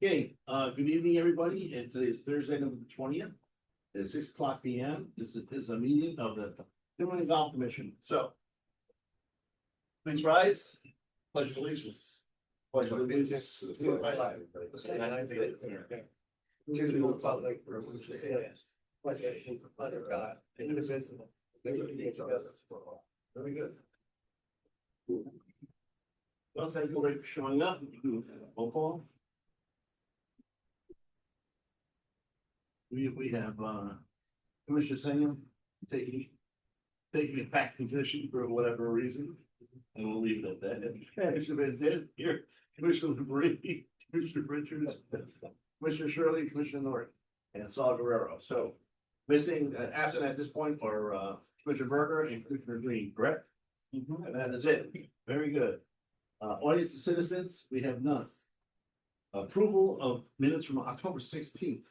Okay, good evening, everybody, and today is Thursday, November 20th. It's 6:00 PM. This is a meeting of the Timberland Golf Commission, so. Please rise, pledge of allegiance. Pledge of allegiance to the flag. To the republic for which it stands, one nation under God, indivisible, liberty and justice for all. Very good. Well, thank you for showing up. Roll call. We have, Commissioner Singh taking a back position for whatever reason. And we'll leave it at that. Commissioner Van Zandt here, Commissioner LeBrie, Commissioner Richards, Commissioner Shirley, Commissioner Norton, and Saul Guerrero. So missing, absent at this point are, Commissioner Berger and Commissioner Green, correct? And that is it. Very good. Audience of citizens, we have none. Approval of minutes from October 16th.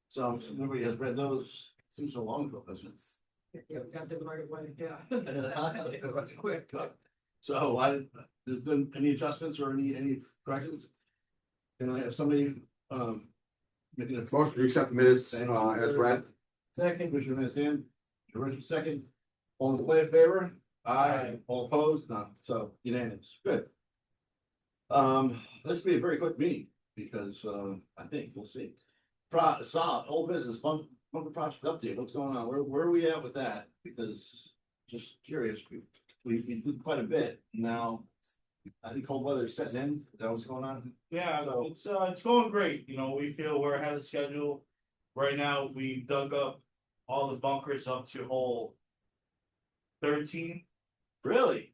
So nobody has read those. Seems so long ago, doesn't it? Yeah, got them right away, yeah. That's quick. So there's been any adjustments or any corrections? Can I have somebody, making a Motion to accept the minutes, as read. second, Commissioner Van Zandt, Richard second. All in favor? Aye. All opposed? None. So unanimous. Good. This will be a very quick meeting because, I think we'll see. Old business, bunker project update, what's going on? Where are we at with that? Because just curious, we did quite a bit. Now, I think cold weather is setting in. Is that what's going on? Yeah, So- it's going great, you know, we feel we're ahead of schedule. Right now, we dug up all the bunkers up to hole 13, Really?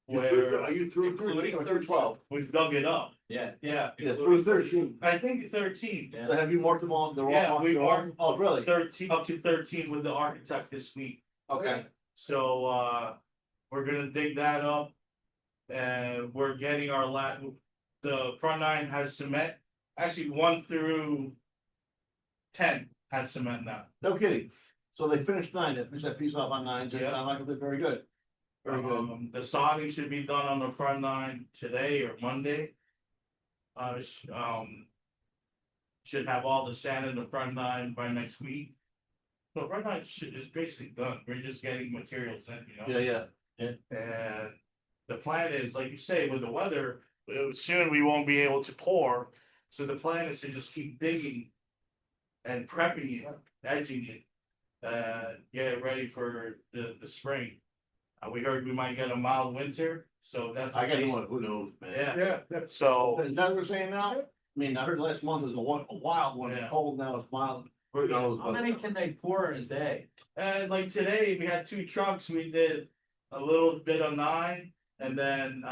where Are you through 13 or through 12? we dug it up. Yeah. Yeah. Yeah, through 13. I think 13. So have you marked them all? They're all Yeah, marked, we they're all- marked Oh, really? 13, up to 13 with the architect this week. Okay. So, we're gonna dig that up. And we're getting our the front nine has cement, actually 1 through 10 has cement now. No kidding. So they finished 9, they finished that piece off on 9, just, Yeah. I like it, very good. Very good. The sodding should be done on the front nine today or Monday. Should have all the sand in the front nine by next week. So front nine is basically done, we're just getting materials in, you know? Yeah. And the plan is, like you say, with the weather, soon we won't be able to pour. So the plan is to just keep digging and prepping it, edging it. Get it ready for the spring. We heard we might get a mild winter, so that's. I got one, who knows, man. Yeah, so Is that what we're saying now? I mean, I heard last month was a wild one, Yeah. cold, now it's mild. Who knows? How many can they pour in a day? and like today, we had 2 trucks, we did a little bit of 9 and then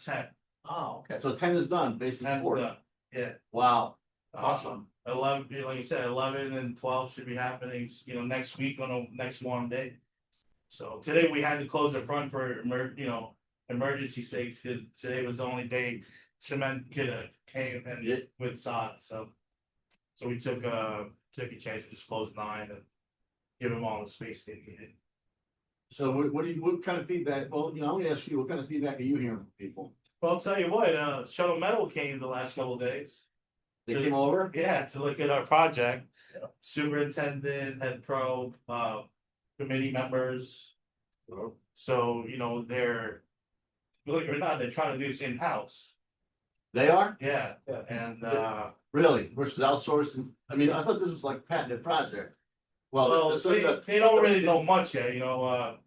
10. Oh, okay. So 10 is done, basically. That's 4. done. Yeah. Wow. 11, like you said, 11 and 12 should be happening, you know, next week on a next warm day. So today we had to close the front for emergency sakes, because today was the only day cement could have came Yeah. in with sod, so. So we took a chance to just close 9 and give them all the space they needed. So what kind of feedback, well, I'm gonna ask you, what kind of feedback are you hearing from people? Well, I'll tell you what, Shuttle Metal came the last couple of days. They came over? Yeah, to look at our project. Yeah. Superintendent, head pro, committee members. So, you know, believe it or not, they're trying to do this in-house. They are? Yeah, and, Really? Versus outsourcing? I mean, I thought this was like patented project. well, they don't really know much yet, you know,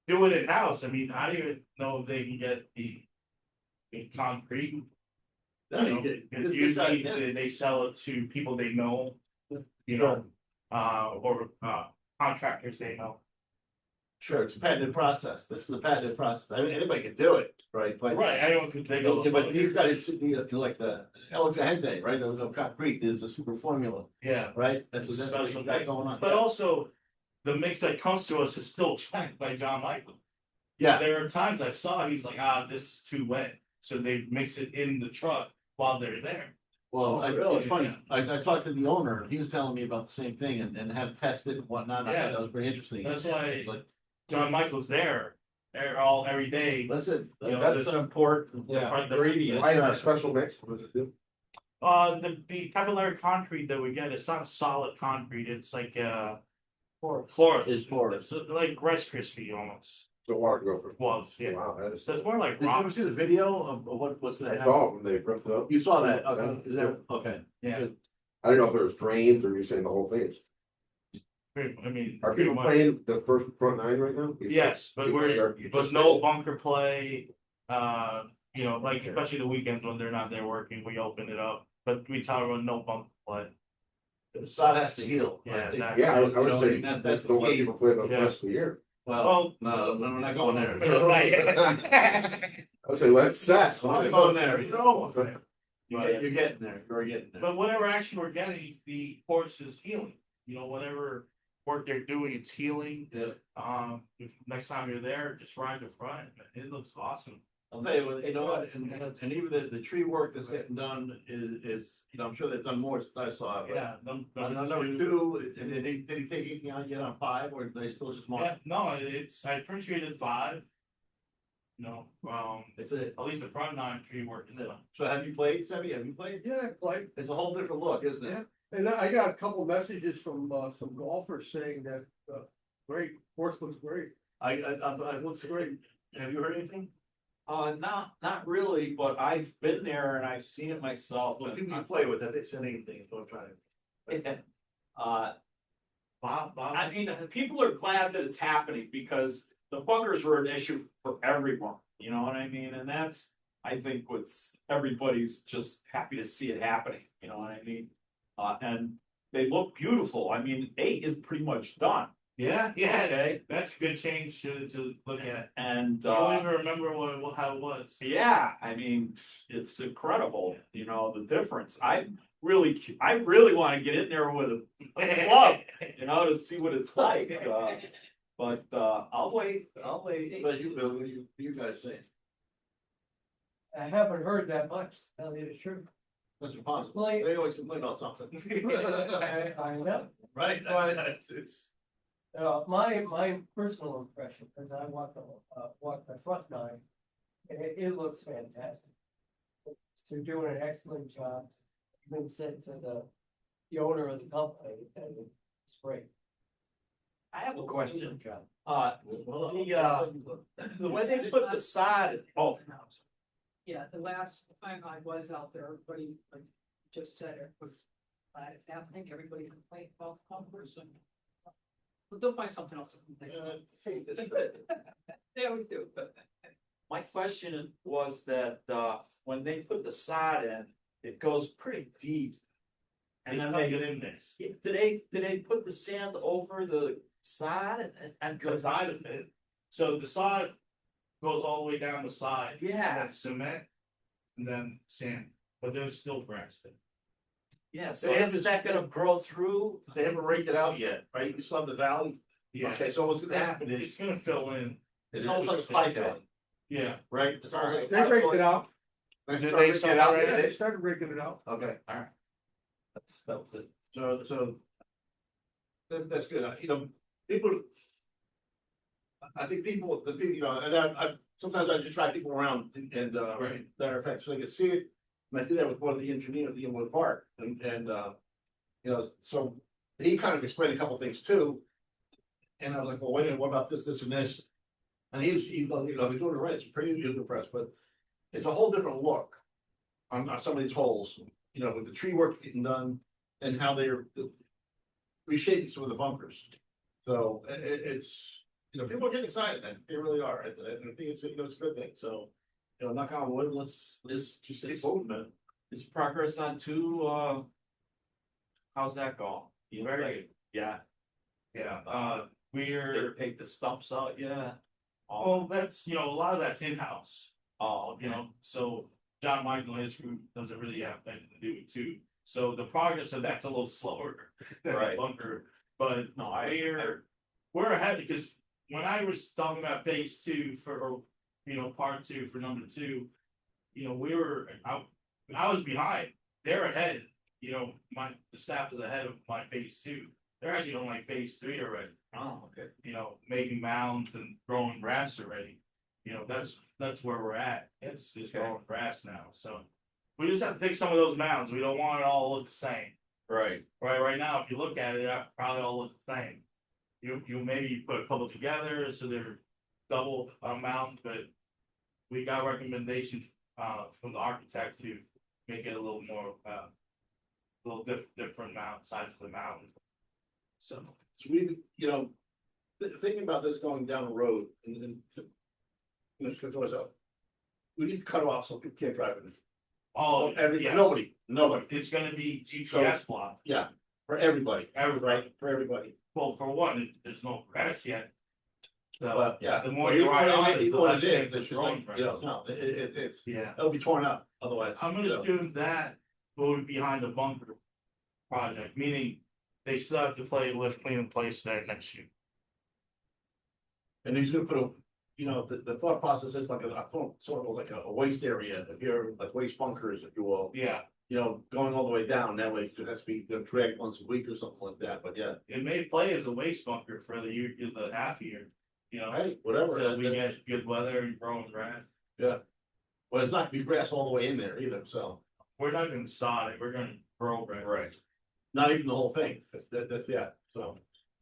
do it in-house. I mean, I don't even know if they can get the concrete. No, you get- Because good side, usually yeah. they sell it to people they know, you know, or contractors they know. Sure, it's a patented process. This is a patented process. I mean, anybody can do it, right? But. Right, I don't think they go. Yeah, but these guys, like the Alex Ahende, right? There was no concrete, there's a super formula, Yeah, right? That's what Special got going on. but also, the mix that comes to us is still checked by John Michael. Yeah, There are times I saw, he's like, this is too wet, so they mix it in the truck while they're there. well, really? it's funny. I talked to the owner, he was telling me about the same thing and have tested and whatnot. I thought that was pretty interesting. That's why- It's like, John Michael's there, every day. listen, You know, That's an important Yeah. ingredient. I have a special mix. What does it do? The capillary concrete that we get, it's not solid concrete, it's like, Porous. porous. It's porous. It's like Rice Krispie almost, So water go for. was, yeah. Wow, that is. So it's more like Did you ever rock. see the video of what's gonna I happen? saw it when they ripped it up. You saw that, okay, is that, okay. Yeah. I don't know if there was drains or you're saying the whole thing. I mean. Are pretty people much. playing the first front nine right now? Yes, but we're, You but just- no bunker play, like especially the weekends when they're not there working, we open it up, but we tell everyone no bunker play. The sod has to heal. Yeah, that- Yeah, I would You know, say, that's that's the don't let key. people play the Yeah. rest of the year. Well, Well. no, we're not going there. I would say let it set. I'm not going there, you know. But- You're getting there, you're getting there. But whatever action we're getting, the course is healing, whatever work they're doing, it's healing. Yeah. If next time you're there, just ride the front, it looks awesome. I'll tell you what, you know what, and even the tree work that's getting done is, I'm sure they've done more since I saw it. but Yeah. On number two, and did he take it, yet on five, or they still just mark? Yeah, no, I appreciated 5. It's a, At least the front 9 tree work is done. so have you played, Sebby, have you played? Yeah, like, It's a whole different look, isn't it? and I got a couple messages from, some golfers saying that, great, course looks great. It looks great. Have you heard anything? Not really, but I've been there and I've seen it myself. Well, and people you play with, have they said anything, is what I'm trying to. Bob, I mean, people are glad that it's happening because the bunkers were an issue for everyone, you know what I mean? And that's, I think, what's, everybody's just happy to see it happening, you know what I mean? And they look beautiful. I mean, 8 is pretty much done, yeah, okay? that's a good change to look at. And, I don't even remember how it was. yeah, I mean, it's incredible, the difference. I really want to get in there with a club, to see what it's like. But I'll wait. But you, Bill, what do you guys saying? I haven't heard that much, to tell you the truth. Mr. Ponce, Well, they always complain about something, I know. right? Right. It's, My personal impression, because I walked the front 9, it looks fantastic. They're doing an excellent job. Been said to the owner of the company, and it's great. I have a question. Job. The way they put the side. Oh, Yeah, the last time I was out there, everybody like just said it was glad it's happening, everybody complained about bumpers and. But they'll find something else to complain about. They always do, but. my question was that when they put the side in, it goes pretty deep. And then They they get in this. did they put the sand over the side and The side of it, so the side goes all the way down the side. Yeah. And then cement, and then sand, but there's still grass there. yeah, so They have is this- that gonna grow through? they haven't raked it out yet, right? You saw the valley? Okay, so what's gonna happen It's is, gonna fill in, it's almost like a pipeline, yeah. right? It's almost like a They raked it out, They Did started they raking start it out, already? yeah, they they- started raking it out. Okay, That was it. so. That's good, people. I think people, and sometimes I just try people around and, Right. that are affected, so they can see it. And I did that with one of the engineers at the Inwood Park, so he kind of explained a couple things too. And I was like, well, wait a minute, what about this, and this? And he's doing it right, it's pretty impressed, but it's a whole different look on some of these holes, with the tree work getting done and how they're reshaping some of the bunkers. So it's, people are getting excited, and they really are, and I think it's, it's a good thing, so, knock on wood, let's just keep moving, man. Is progress on 2, how's that going? Very good. Yeah, Yeah, they we're, take the stumps out, yeah. well, that's, a lot of that's in-house. Oh, So John Michael and his group doesn't really have anything to do with too. So the progress of that's a little slower than the Right. bunker, but no, we're ahead because when I was talking about phase 2 for, part 2 for number 2, I was behind, they're ahead, the staff is ahead of my phase 2. They're actually on like phase 3 already, oh, okay. making mounds and growing grass already. That's where we're at. It's just growing grass now, so We just have to take some of those mounds, we don't want it all to look the same. Right. Right now, if you look at it, it probably all looks the same. You maybe put a couple together, so they're double amount, but. We got recommendations, from the architect to make it a little more, different mount, size of the mountain. So, we, you know, thinking about this going down the road and. Let's go to ourselves. We need to cut off so people can't drive it. oh, yes. Nobody, It's gonna be GPS block, yeah, for everybody, everybody, for everybody. well, for one, there's no grass yet. So, But, yeah. the more But you even ride when on it- it, even the when less it is, chance it's it's just growing like, you know, no, it's, yeah. it'll be torn up otherwise. I'm gonna So, do that, but behind the bunker project, meaning they still have to play lift, clean, and place there next year. And he's gonna put a, you know, the thought process is like a sort of like a waste area, if you're like waste bunkers, if you will. Yeah, You know, going all the way down, that way it has to be dragged once a week or something like that, but yeah, it may play as a waste bunker for the year, the half year, you know. hey, whatever. So we that's- get good weather and growing grass. But it's not gonna be grass all the way in there either, so, We're not gonna sod it, we're gonna grow grass. Right. not even the whole thing, that's, yeah, so.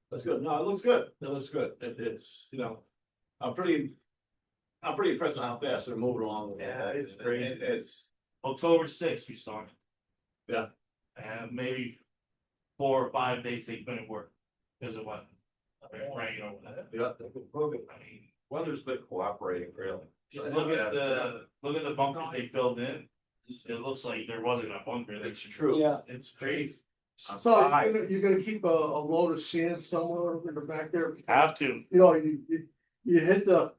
That's good, no, it looks good, it looks good, it's, you know, I'm pretty impressed on how fast they're moving along. Yeah, it's great. It's, October 6th we start. Yeah. And maybe 4 or 5 days they couldn't work because of what? Rain or whatever. yeah, I mean, Weather's been cooperating, really. just look at the bunkers they filled in. It looks like there wasn't a bunker. It's true. Yeah, It's crazy. So you're gonna keep a load of sand somewhere in the back there? Have to. You know, you hit the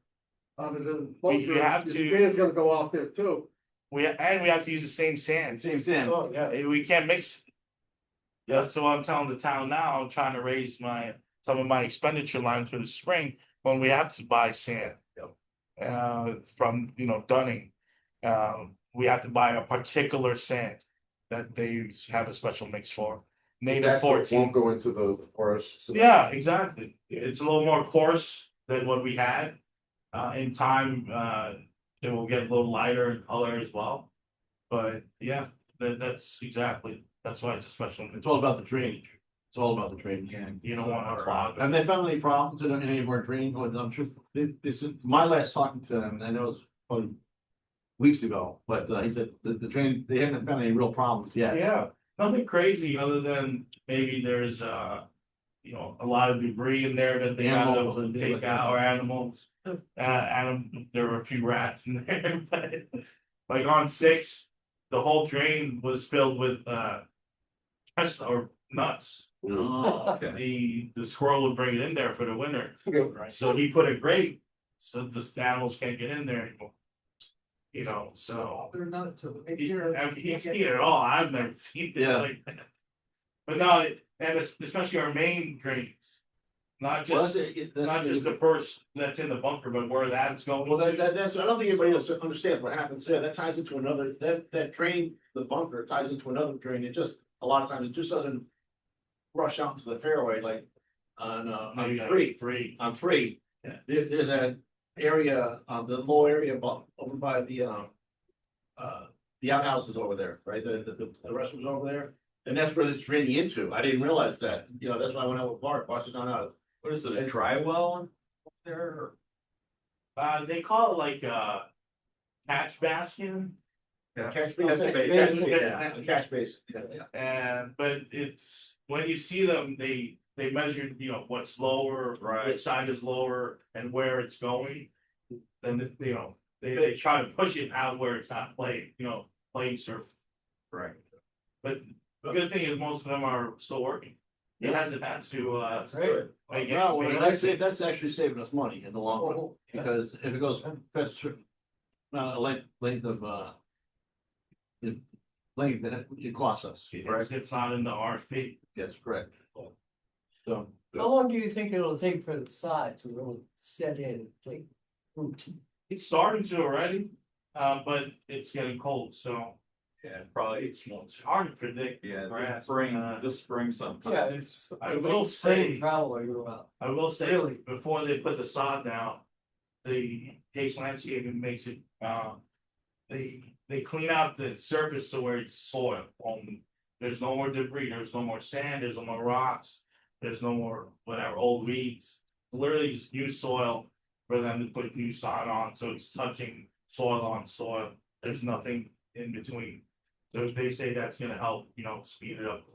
bunker, You have your to- sand's gonna go out there too. We have to use the same sand. same thing. oh, yeah. We can't mix. Yeah, so I'm telling the town now, I'm trying to raise some of my expenditure lines for the spring, when we have to buy sand. From, Dunning. We have to buy a particular sand that they have a special mix for. Native That's what 14. won't go into the forest. so- Yeah, exactly. It's a little more coarse than what we had. In time, it will get a little lighter in color as well. But yeah, that's why it's a special. It's all about the drainage. It's all about the drainage. You don't want to clog. Have they found any problems in any of our drainage? Well, I'm sure, this is my last talking to them, and I know it was probably weeks ago, but he said the drain, they haven't found any real problems yet. Yeah, nothing crazy other than maybe there's a lot of debris in there that they have Animals to and things take like out, that. or animals. There were a few rats in there, but like on 6, the whole drain was filled with pests or nuts. Oh, The squirrel would bring it in there for the winter, Okay. so he put a grate, so the animals can't get in there anymore. So. They're not to. He's seen it all, I've never seen this Yeah. like that. But no, and especially our main drains. Not Well, just, that's not just the first that's in the bunker, but where that's going. Well, that's, I don't think anybody else understands what happens there, that ties into another, that drain, the bunker ties into another drain, it just, a lot of times, it just doesn't. Rush out into the fairway like on three, on 3. Yeah. There's an area, the low area over by the outhouses over there, right, the restrooms over there. And that's where it's draining into, I didn't realize that, that's why I went out with Bart, watched it on out. What is it, a dry well there? They call it like catch baskin. Catch Catch basin. basin. Yeah, catch basin, yeah. And, but it's, when you see them, they measure, what's lower, Right. which side is lower and where it's going. Then, they try to push it out where it's not playing surface. Right. But the good thing is most of them are still working. It hasn't had to, That's great. make it- No, make when it- I say, that's actually saving us money in the long run, because if it goes past a certain. Length of, length, then it costs us, It's not in the RFP. yes, correct. So, How long do you think it'll take for the sod to really set in and take root? It's starting to already, but it's getting cold, so Yeah, probably, it's hard to predict. yeah, Grass, this spring sometime. Yeah, it's. I will say- Probably, well, I will say, Really? before they put the sod down, the Case Landscaping makes it, they they clean out the surface to where it's soil. There's no more debris, there's no more sand, there's no more rocks, there's no more whatever, old weeds. Literally just new soil for them to put new sod on, so it's touching soil on soil. There's nothing in between. So they say that's gonna help, speed it up.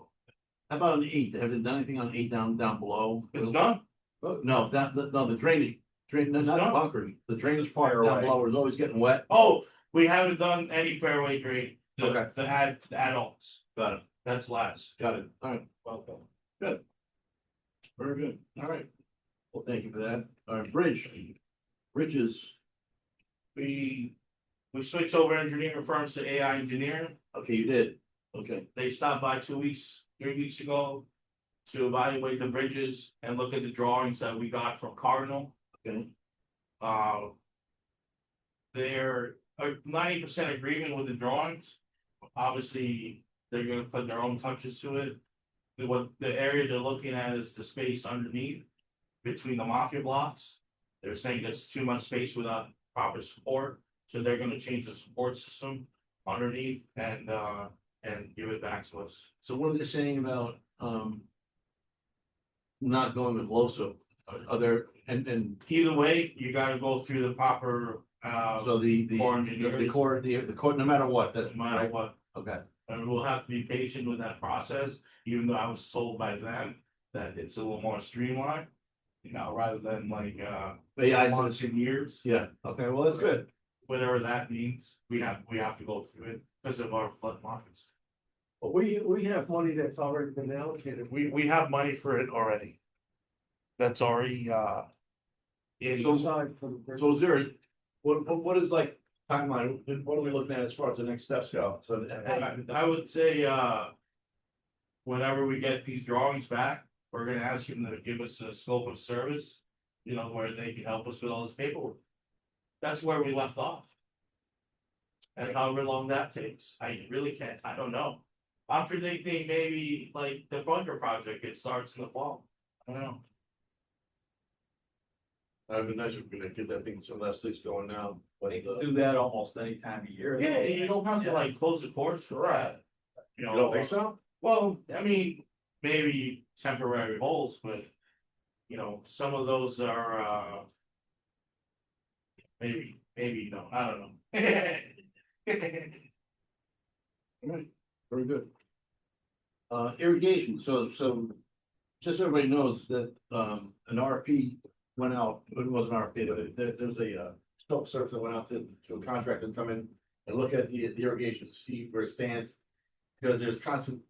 How about on 8? Have they done anything on 8 down below? It's done. No, the drainage, not It's done. bunkers, the drainage part down Fairway. below is always getting wet. Oh, we haven't done any fairway drain, Okay. the adults, Got it, that's last. got it, all right, Welcome. very good, all right. Well, thank you for that, all right, bridges, We switched over engineering firms to AI engineering. okay, you did, okay, They stopped by 3 weeks ago. To evaluate the bridges and look at the drawings that we got from Cardinal. okay, They're 90% agreement with the drawings. Obviously, they're gonna put their own touches to it. The area they're looking at is the space underneath. Between the mafia blocks. They're saying there's too much space without proper support, so they're gonna change the support system underneath and give it back to us. so what are they saying about, not going with LOSO, are there, and, Either way, you gotta go through the proper, so the Core engineers. the core, no matter what, no that, matter right, what. okay, And we'll have to be patient with that process, even though I was told by them that it's a little more streamlined. Rather than like, AI months says, and years, yeah, okay, well, that's good. whatever that means, we have to go through it because of our flood markets. But we have money that's already been allocated. We have money for it already. That's already, Aside from the bridge. So is there, what is like timeline, what are we looking at as far as the next steps go, so. I would say, whenever we get these drawings back, we're gonna ask them to give us a scope of service, where they can help us with all this paperwork. That's where we left off. And however long that takes, I really can't, I don't know. I'm predicting maybe like the bunker project, it starts in the fall, I don't know. That'd be nice if we could get that thing, some of that things going now, but, They can do that almost any time of year. Yeah, you don't have to like close the course for that. you don't think so? Well, I mean, maybe temporary holes, but. Some of those are, maybe, no, I don't know. Alright, very good. Irrigation, so just so everybody knows that an RFP went out, it wasn't an RFP, but there was a scope search that went out to a contractor to come in and look at the irrigation, to see where it stands. Because there's constant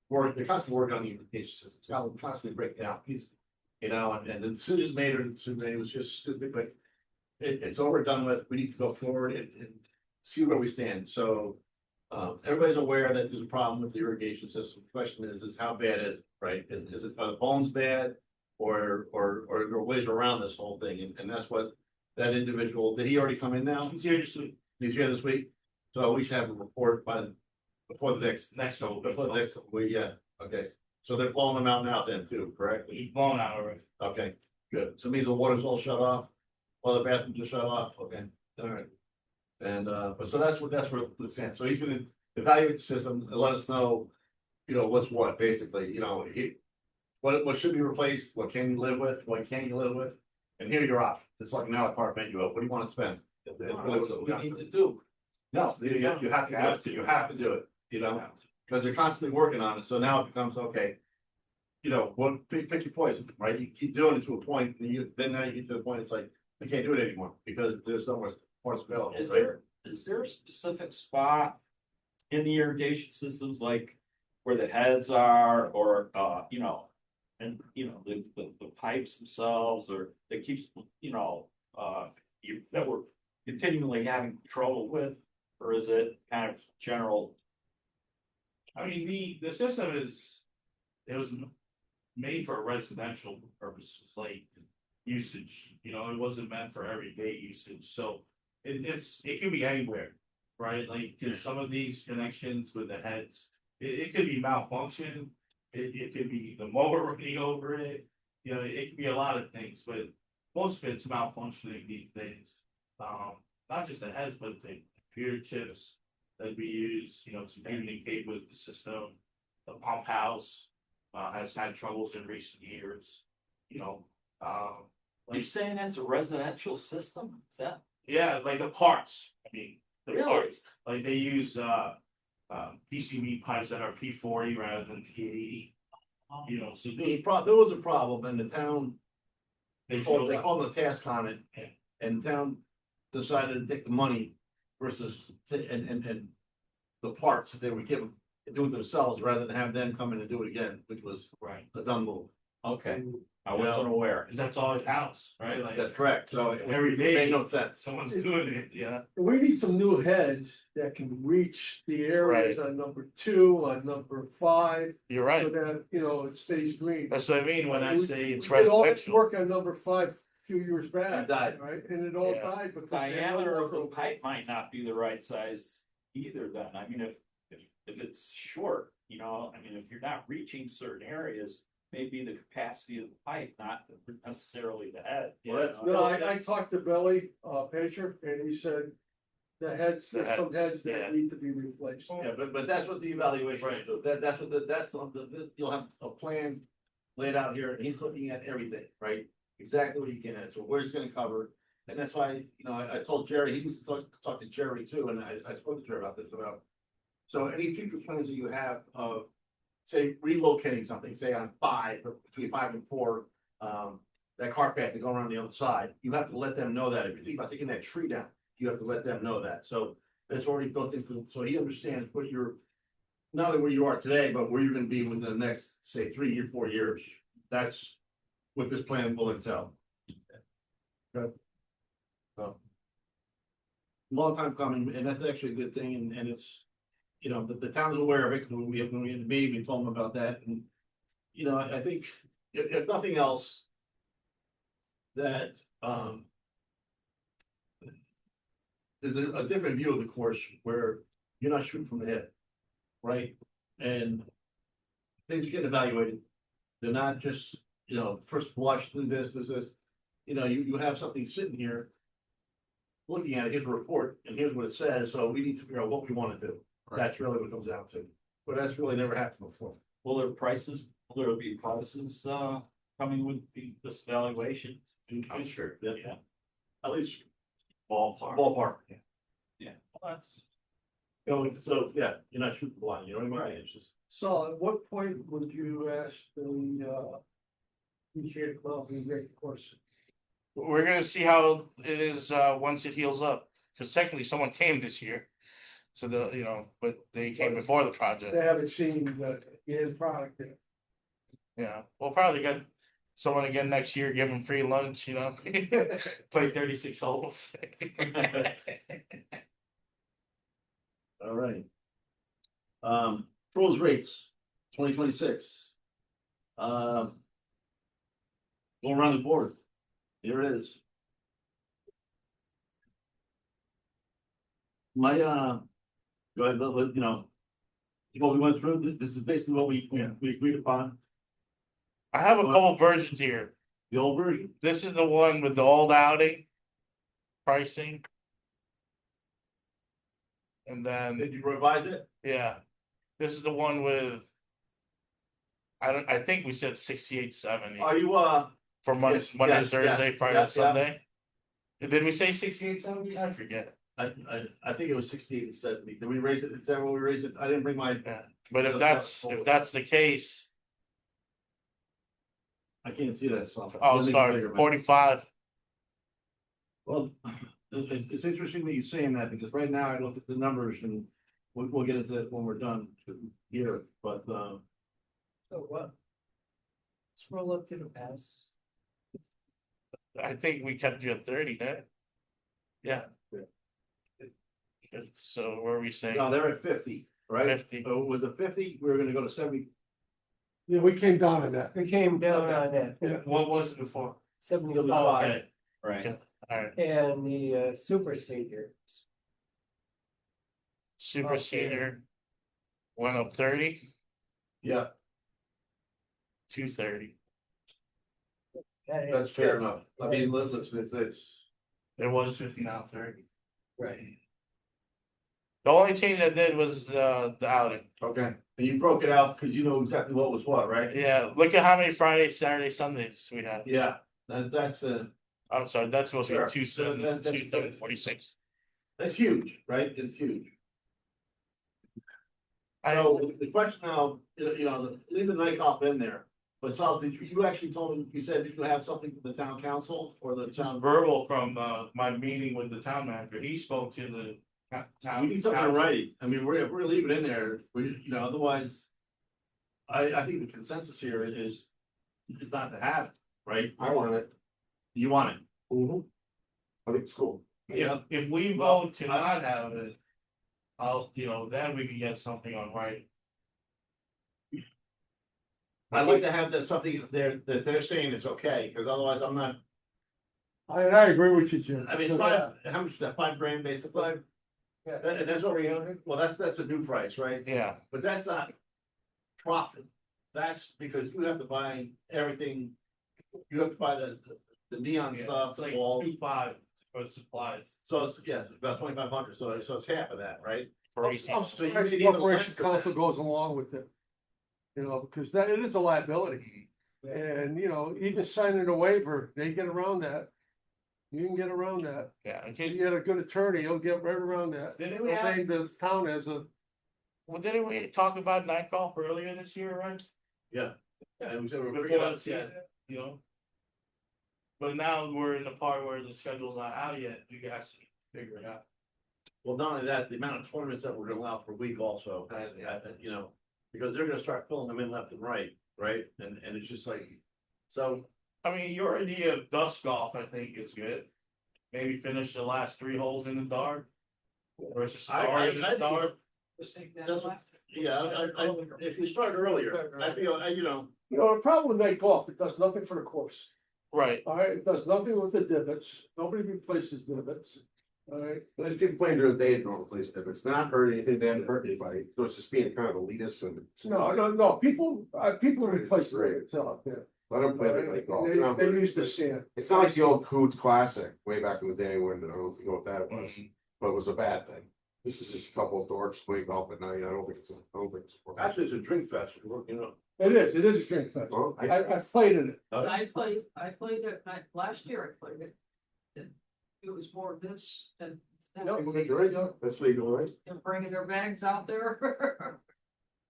work, they're constantly working on the irrigation system, constantly breaking out pieces. And the decisions made, or the decision made was just stupid, but it's over, done with, we need to go forward and see where we stand, so. Everybody's aware that there's a problem with the irrigation system. The question is how bad is it, right? Is it, are the bones bad? Or are there ways around this whole thing? And that's what that individual, did he already come in now? He's here this week. He's here this week? So we should have a report before the next Before the next, week, yeah, okay. So they're blowing them out now then too, correct? he's blown out already. Okay, good. So it means the water's all shut off, all the bathrooms are shut off, okay, all right. And but so that's where it's at. So he's gonna evaluate the system and let us know, what's what, basically, what should be replaced, what can you live with, what can't you live with? And here you're off. It's like now a part menu of what do you want to spend? That's what we need to do. No, you have to do it, you have to do it, because they're constantly working on it, so now it becomes, okay. Pick your poison, right? You keep doing it to a point, and then now you get to the point, it's like, I can't do it anymore, because there's no more parts available, Is right? there a specific spot in the irrigation systems, like where the heads are, or, and, the pipes themselves, or that keeps, that we're continually having trouble with, or is it kind of general? I mean, the system it was made for residential purposes, like usage, it wasn't meant for everyday usage, so. It can be anywhere, right? Like, 'cause some of these connections with the heads, it could be malfunction. It could be the motor running over it, it could be a lot of things, but most of it's malfunctioning these days. Not just the heads, but the computer chips, that we use, you know, to communicate with the system. The pump house, has had troubles in recent years, you know, You saying that's a residential system? Is that? yeah, like the parts, I mean, the Really? parts, like they use, PCB pipes that are P40 rather than P80. You know, so There was a problem and the town, they they showed up. called the task on it. And the town decided to take the money versus, and the parts that they were given, do it themselves rather than have them come in and do it again, which was Right, a dumb move. Okay, I wasn't aware. 'cause that's all it counts, right, like. That's correct, so Every it day, made no sense. someone's doing it, yeah. We need some new heads that can reach the areas on number 2, on number 5, You're so that, you know, it stays green. That's what I mean when I say it's We did all this residential. work on number 5 a few years back. It died. Right, and it all Yeah. died because. they had no Diameter of the more- pipe might not be the right size either then. I mean, if it's short, you know, I mean, if you're not reaching certain areas, maybe the capacity of the pipe, not necessarily the head. you Well, that's- know? No, I talked to Billy, Pacher, and he said the heads, there's some heads yeah. that need to be replaced. Yeah, but that's what the evaluation, Right. is. That's what you'll have a plan laid out here, and he's looking at everything, right? Exactly what he can, add. So where he's gonna cover, and that's why, you know, I told Jerry, he needs to talk to Jerry too, and I spoke to Jerry about this, about. So any future plans that you have of, say, relocating something, say on 5, or between 5 and 4, that car path to go around the other side, you have to let them know that, if you think about taking that tree down, you have to let them know that, so that's already built into, so he understands what you're. Not only where you are today, but where you're gonna be within the next, say, 3 or 4 years, that's what this plan will entail. Okay. So. Long time coming, and that's actually a good thing, and it's, you know, the town's aware of it, when we had the meeting, we told them about that, and. You know, I think, if nothing else. That, there's a different view of the course where you're not shooting from the hip. Right? And. Things get evaluated. They're not just, you know, first blush through this, you know, you have something sitting here. Looking at it, here's a report, and here's what it says, so we need to figure out what we wanna do. That's really what it comes down to, but that's really never happened before. Will there be prices, coming with this valuation? I'm sure, Yeah. yeah, At least ballpark. ballpark. Yeah. Well, that's- So, yeah, you're not shooting blind, you know what I mean? It's just. So at what point would you ask the, PGA club to break the course? We're gonna see how it is, once it heals up, cause technically someone came this year. So you know, but they came before the project, They haven't seen the end product yet. yeah, we'll probably get someone again next year, give them free lunch, you know? Play 36 holes. All right. Pros rates, 2026. Go around the board. Here it is. My, go ahead, you know. What we went through, this is basically what we agreed upon, I have a couple versions here. the old version. This is the one with the old outing. Pricing. And then, Did you revise it? yeah, this is the one with. I think we said 68.70 Are you, for Monday, yes, Monday, yes, yeah, Thursday, Friday, yeah, and Sunday. Did we say 68.70? I forget. I think it was 68 and 70. Did we raise it? Is that what we raised it? I didn't bring my, Yeah, but if that's the case, I can't see that, so. oh, sorry, 45. Well, it's interesting that you're saying that, because right now I looked at the numbers, and we'll get into that when we're done here, but, So what? Scroll up to the past. I think we kept you at 30, then. Yeah. So where are we saying? no, they're at 50, right? 50. So was it 50? We were gonna go to 70. Yeah, we came down on that. We came down on that, What was it before? 75, Okay, Right. alright, and the super senior. super Okay. senior. Went up 30, Yeah, 230. that is that's fair 50, enough. I mean, it's, It was 50, now 30. Right. The only change I did was the outing. Okay, and you broke it out because you know exactly what was what, right? Yeah, look at how many Fridays, Saturdays, Sundays we have. Yeah, that's I'm sorry, that's supposed to Sure. be 2/7/46. that's huge, right? It's huge. I So the question now, leave the night off in there. But Sal, did you actually told me, you said that you have something from the town council or the just town? verbal from my meeting with the town manager. He spoke to the town. We need something in council. writing. I mean, we're leaving it in there, otherwise. I think the consensus here is not to have it, right? I want it. You want it. Mhm. I think it's cool. If we vote to not have it, then we can get something on right. I'd like to have that something there that they're saying is okay, because otherwise I'm not, I agree with you, Jim. I mean, it's how much is that, $5,000 basically? Yeah. And that's what well, that's the new price, right? Yeah, But that's not profit. That's because you have to buy everything. You have to buy the neon yeah, stuff, it's like the wall. 2.5 for supplies So it's, yeah, it's about 2,500, so it's half of that, right? for I'm 18. So you surprised need the even Corporation less than Council that. goes along with it. Because that, it is a liability. And, even signing a waiver, they get around that. You can get around that. Yeah, You okay. get a good attorney, you'll get right around that. Didn't we They'll have, name the town as a, well, didn't we talk about night golf earlier this year, right? Yeah. And we said we're Before bringing up, us, yeah, you know. But now we're in the part where the schedule's not out yet, you guys figure it out. well, not only that, the amount of tournaments that we're gonna allow per week also, because they're gonna start filling them in left and right, right? And it's just like, so, I mean, your idea of dust golf, I think, is good. Maybe finish the last 3 holes in the dark. Versus start in the dark. Just think that That's- last- yeah, if you start earlier, I'd be, the problem with night golf, it does nothing for the course. Right, All right, it does nothing with the divots. Nobody replaces divots. All right, There's people playing during the day at normal place, if it's not hurt anything, they haven't hurt anybody, so it's just being kind of elitist and. no, people replace divots out there. Let them play their golf. They use the sand. It's not like the old Coots Classic way back in the day when, I don't know if you know what that was, but it was a bad thing. This is just a couple of dorks playing golf at night, I don't think it's. actually, it's a drink fest, It is a drink fest. Well, I played in it. I played it, last year I played it. And it was more of this than. That's legal, right? They're bringing their bags out there.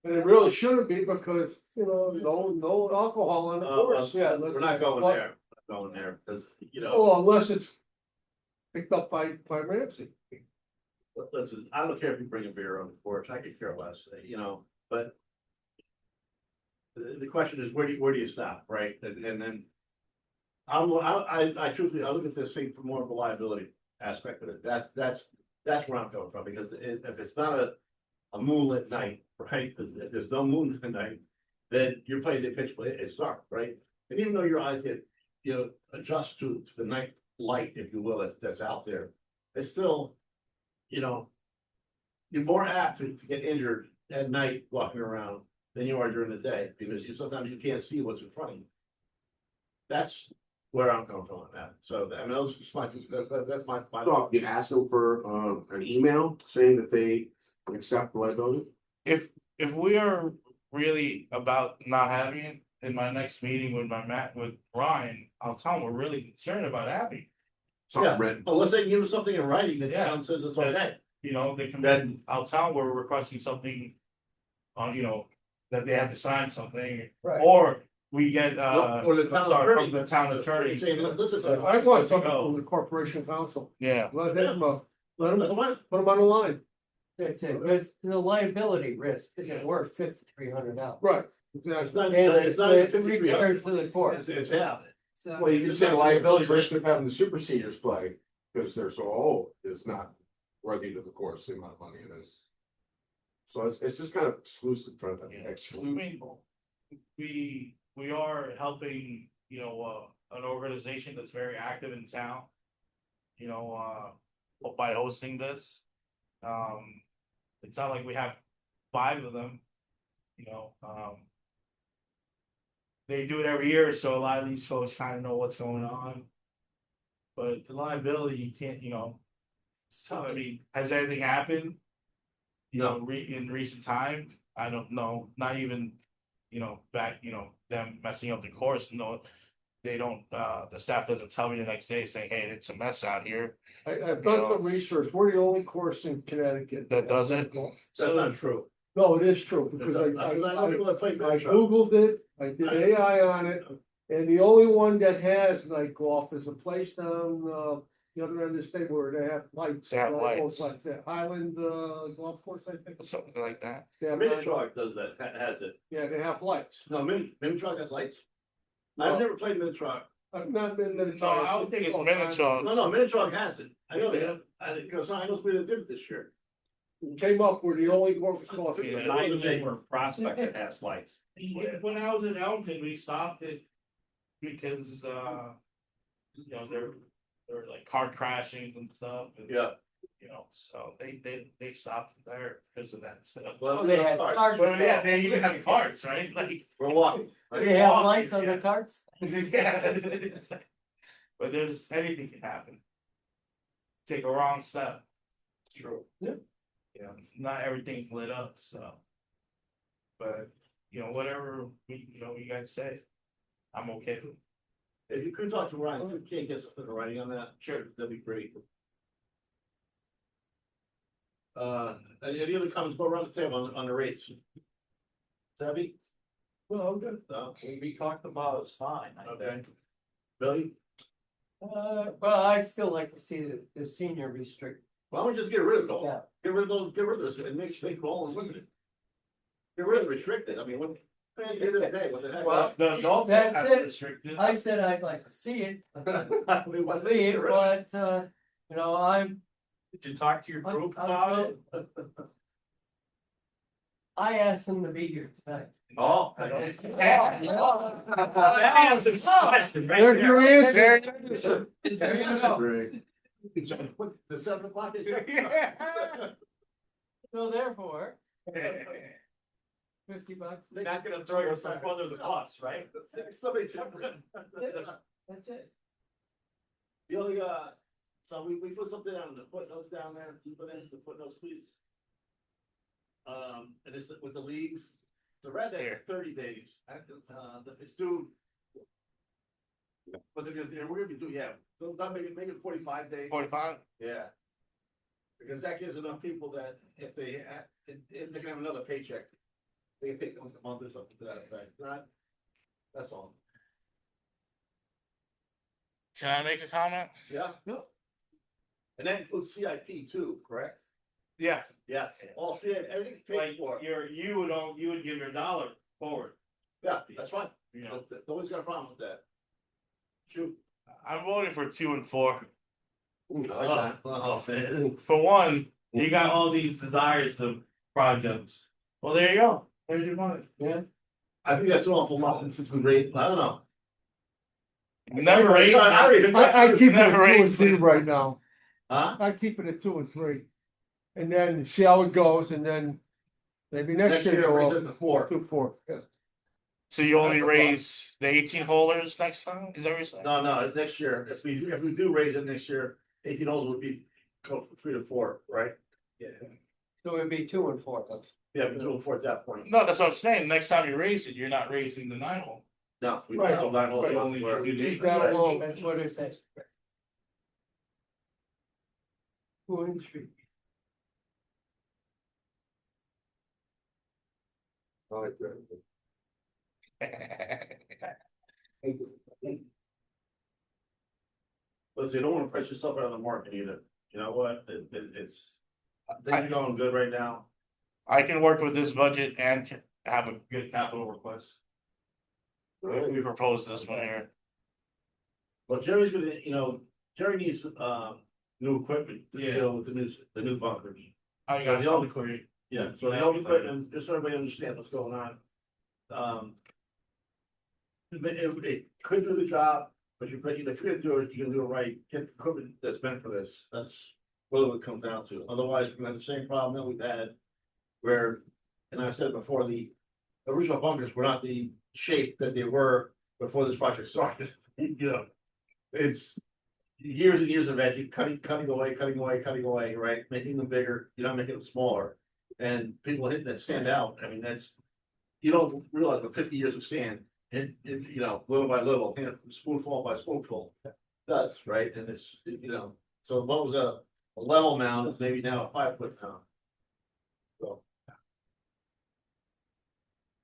And it really shouldn't be because, no alcohol on the course, yeah. We're not going there, because, Oh, unless it's picked up by Ramsey. listen, I don't care if you bring a beer on the porch, I could care less, but. The question is, where do you stop, right? And then. I truthfully, I look at this thing from more of a liability aspect of it, that's where I'm coming from, because if it's not a moonlit night, right? If there's no moon at night, then you're playing the pitch, it's dark, right? And even though your eyes get, adjust to the night light, if you will, that's out there, it's still, you're more apt to get injured at night walking around than you are during the day, because sometimes you can't see what's in front of you. That's where I'm coming from on that. So, I mean, that's my. So you ask them for an email saying that they accept liability? if we are really about not having it, in my next meeting with with Ryan, I'll tell him we're really concerned about having it. Something Yeah. written. Unless they give us something in writing that Yeah. town says it's okay. They can, Then- I'll tell them we're requesting something. That they have to sign something, Right. or we get, Or the town sorry, attorney. from the town attorney. Saying, listen. I want something from the Corporation Council. Yeah, Let him, let him, What? put him on the line. That's it, because the liability risk isn't worth $5,300. Right. It's Exactly. not, And it's not even it 53. requires to the court. It's half. So. Well, you can say liability risk of having the super seniors play, because they're so old, is not worthy to the course, the amount of money it is. So it's just kind of exclusive, trying to I exclude mean, people. we are helping, an organization that's very active in town. By hosting this. It's not like we have 5 of them. They do it every year, so a lot of these folks kind of know what's going on. But the liability, you can't, so I mean, has anything happened? you know, in recent time, I don't know, not even, back, them messing up the course, no. They don't, the staff doesn't tell me the next day saying, hey, it's a mess out here, I've done some research, we're the only course in Connecticut. That does it? That's not true. No, it is true, because I know people that play I golf. Googled it, I did AI on it, and the only one that has night golf is a place down, the other end of the state where they have lights. They have right? lights. Like the Highland, golf course, I think. something like that. They have Minitrog does that, has it. Yeah, they have lights. No, Minitrog has lights. I've never played Minitrog. I've not been to the. No, I would think it's Minitrog. No, Minitrog has it. I know they have. Because I know somebody that did it this year. Came up, we're the only golf course. Yeah. Nine or Prospect that has lights. When I was in Elton, we stopped it because, they're like car crashings and stuff. And, Yeah. So they stopped it there because of that stuff. Well, They had carts. Well, yeah, they even have carts, right? Like, We're walking. They have lights on the carts? yeah. But there's anything can happen. Take a wrong step. True. Not everything's lit up, so. But, whatever you guys say, I'm okay with. If you could talk to Ryan, see if you can't get something in writing on that, sure, that'd be great. Any other comments, go around the table on the rates? Savvy? No, I'm good. No, We talked about it's fine. I think. okay. Billy, Well, I still like to see the senior restrict, why don't we just get rid of it all? yeah. Get rid of those, and make it all limited. Get rid of restricted, I mean, what, at the end of the day, what the heck? Well, The adults that's have it. restricted. I said I'd like to see it, I mean, why- see it, but, I'm, Did you talk to your group I'm about it? I asked them to be here tonight. Oh. Yeah. That answers the question right There's your there. answer. There you go. What, the 7 o'clock? So therefore, $50. You're not gonna throw yourself under the bus, right? Somebody jump in. That's it. The only, so we put something on the footnotes down there, you put in the footnotes, please. And it's with the leagues, the red day, 30 days, it's due. But we're gonna be doing, yeah, so not make it 45 days, 45? yeah. Because that gives enough people that if they can have another paycheck, they can take a month or something to that effect, not, that's all. Can I make a comment? Yeah? Yep. And that includes CIP too, correct? Yeah. Yes, all CIP, everything's paid Like, for. you would give your dollar forward. Yeah, that's fine. No Nobody's got a problem with that. Shoot. I'm voting for 2 and 4. Oh, man. For one, you got all these desires of projects. Well, there you go. There's your money. I think that's an awful lot, and since we raised, I don't know. Never raised. I keep it at Never 2 and raised 3 it. right now. Huh? I keep it at 2 and 3. And then see how it goes, and then maybe next Next year year, go raise up it to 4. to 4. Yeah. So you only That's a raise the 18 holders next time? Is that what you're saying? No, next year, if we do raise it next year, 18 holes would be go from 3 to 4, right? Yeah. So it'd be 2 and 4. Yeah, we're doing 4 at that point. No, that's what I'm saying. Next time you raise it, you're not raising the 9 hole. No, we Right. don't have 9 holes. Right. Only elsewhere. you do Leave the- that alone. That's what it says. 2 and 3. I like that. But you don't wanna price yourself out of the market either. You know what? It's, things are going good right now. I can work with this budget and have a good capital request. We propose this one here. Well, Jerry's gonna, Jerry needs, new equipment to Yeah. deal with the new bunkers. I Yeah, got the old some for you. Yeah, so the old equipment, just so everybody understands what's going on. It could do the job, but if you're gonna do it, you're gonna do it right, get the equipment that's meant for this, that's really what it comes down to, otherwise, we're gonna have the same problem that we've had. Where, and I said it before, the original bunkers were not the shape that they were before this project started, it's. Years and years of cutting away, right, making them bigger, you're not making them smaller. and people hitting that stand out, I mean, that's. You don't realize, but 50 years of sand, you know, little by little, spoonful by spoonful. Does, right, and it's, you know, so what was a level mound is maybe now a 5-foot mound. So.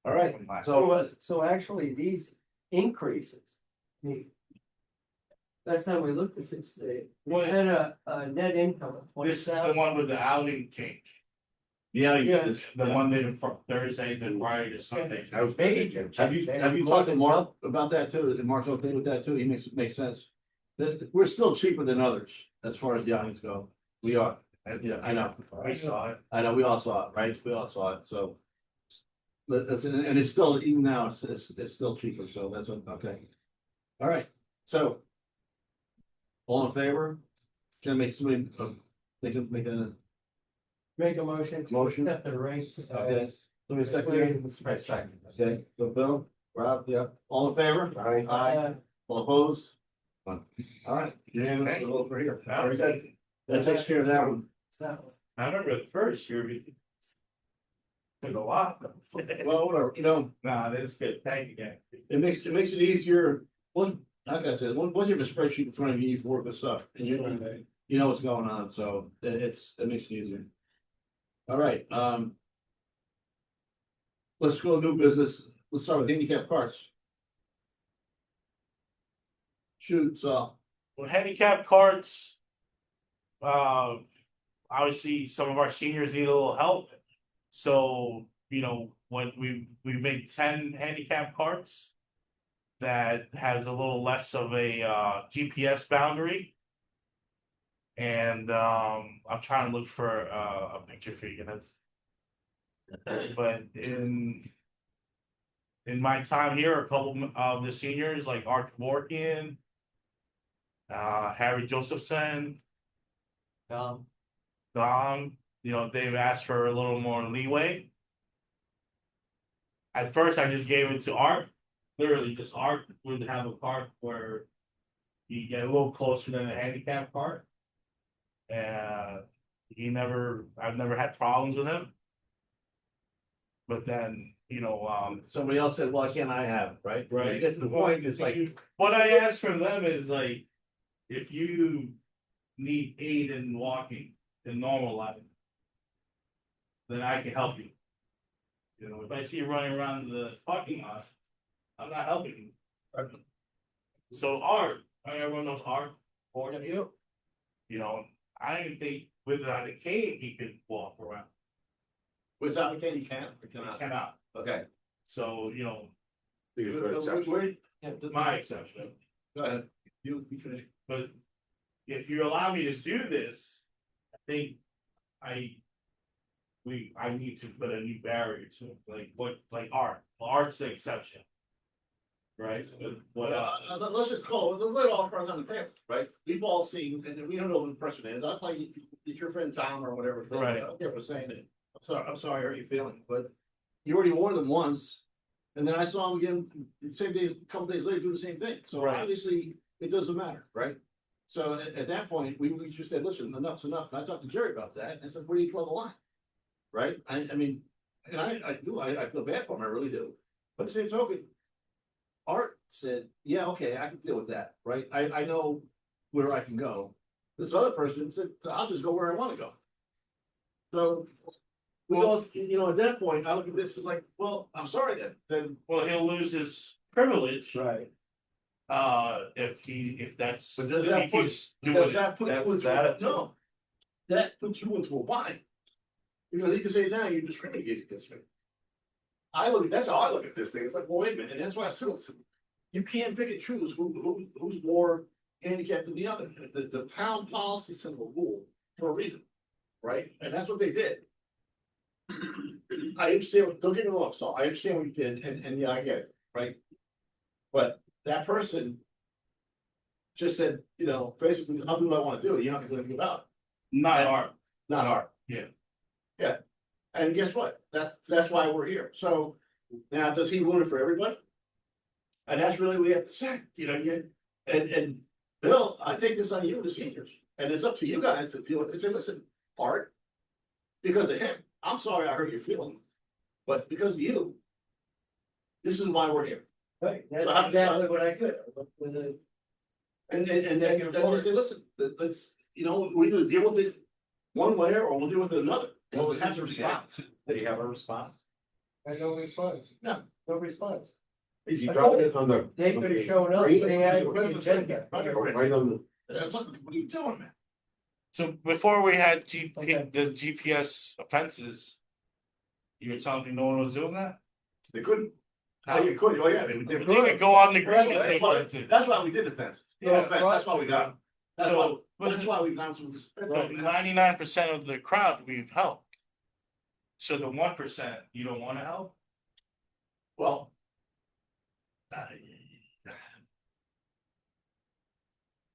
All right, So actually, these increases, I mean. Last time we looked at this, we had a net income of This is the 20,000. one with the outing change, yeah, Yeah. the Monday to Thursday, then Friday to Sunday. Maybe. have you talked to Mark about that too? Is Mark okay with that too? He makes sense. We're still cheaper than others as far as the outings go. We are, yeah, I know. I saw it. I know, we all saw it, right? We all saw it, so. And it's still, even now, it's still cheaper, so that's okay. All right, so. All in favor? Can I make somebody, make a, Make a motion to Motion. accept the rate. Okay. let me second. Okay, so Bill, Rob, yeah, all in favor? Aye. All opposed? None. All right, unanimous, we'll vote for here. Very good. That takes care of that one. I remember the first year we. Took a lot. Well, whatever, you know, Nah, that's good, thank you, guys. it makes it easier. One, like I said, once you have a spreadsheet in front of you, you can work with stuff and you know what's going on, so it makes it easier. All right, let's go new business. Let's start with handicap carts. Shoot, so, Well, handicap carts. Obviously, some of our seniors need a little help. So, you know, when we made 10 handicap carts. That has a little less of a GPS boundary. And I'm trying to look for a picture for you guys. But in my time here, a couple of the seniors like Art Morgan, Harry Josephson, Dom, you know, they've asked for a little more leeway. At first, I just gave it to Art. Literally, just Art would have a cart where you get a little closer than a handicap cart. And I've never had problems with him. But then, you know, somebody else said, why can't I have it, right? Right. You get to the point, it's like, what I ask from them is like, if you need aid in walking in normal life, then I can help you. You know, if I see you running around the parking lot, I'm not helping you. So Art, everyone knows Art, you know, I didn't think without a cane he could walk around. without a cane, you can't, or He cannot. cannot. Okay. So, you know, Where- my exception. Go ahead, you finish. But if you allow me to do this, I think I need to put a new barrier to it, like Art. Well, Art's the exception. Right? But what else? Let's just call it, let all cards on the table, right? We've all seen, and we don't know who the person is, I'll tell you, it's your friend Tom or whatever. Right. I don't care for saying it, I'm sorry, I hurt your feelings, but you already wore them once. And then I saw him again, the same day, a couple days later, do the same thing, so Right. obviously, it doesn't matter, right? So at that point, we just said, listen, enough's enough, and I talked to Jerry about that, and I said, where do you draw the line? Right, I mean, and I feel bad for him, I really do, but at the same token. Art said, yeah, okay, I can deal with that, right? I know where I can go. This other person said, I'll just go where I wanna go. So. We all, you know, at that point, I look at this as like, well, I'm sorry then. Well, he'll lose his privilege. Right. If that's. But does if that he put, keeps does doing it. that put you That's his into, attitude. no. That puts you into a bind. Because he can say, now you're discriminating against me. That's how I look at this thing, it's like, well, wait a minute, and that's why I said, listen, you can't pick and choose who's more handicapped than the other. The town policy set a rule for a reason, right? And that's what they did. I understand, don't get me wrong, so I understand what you did, and yeah, I get it, right? But that person just said, you know, basically, I'll do what I wanna do, you're not gonna do anything about it. Not Art. Not art. Yeah. Yeah, and guess what? That's why we're here. So now, does he ruin it for everybody? And that's really what we have to say, you know, and Bill, I take this on you, the seniors, and it's up to you guys to deal with it. Say, listen, Art, because of him, I'm sorry I hurt your feelings, but because of you. This is why we're here. Right, So how- that's exactly what I did. With a- And then you say, listen, let's, we either deal with it one way or we'll deal with it another. What was Because his we have to response? Did he have a response? And no response. No response. Is he dropping it on the? They could have shown up, they had the agenda. Right on the. That's what you telling me. So before we had Okay. the GPS offenses. You were telling me no one was doing that? They couldn't. Oh, you could, oh, yeah, they They could. could go on the Well, grid. That's why we did the fence. Yeah, That's why we got them. So, That's why we've gone through this. 99% of the crowd we've helped. So the 1%, you don't wanna help? Well.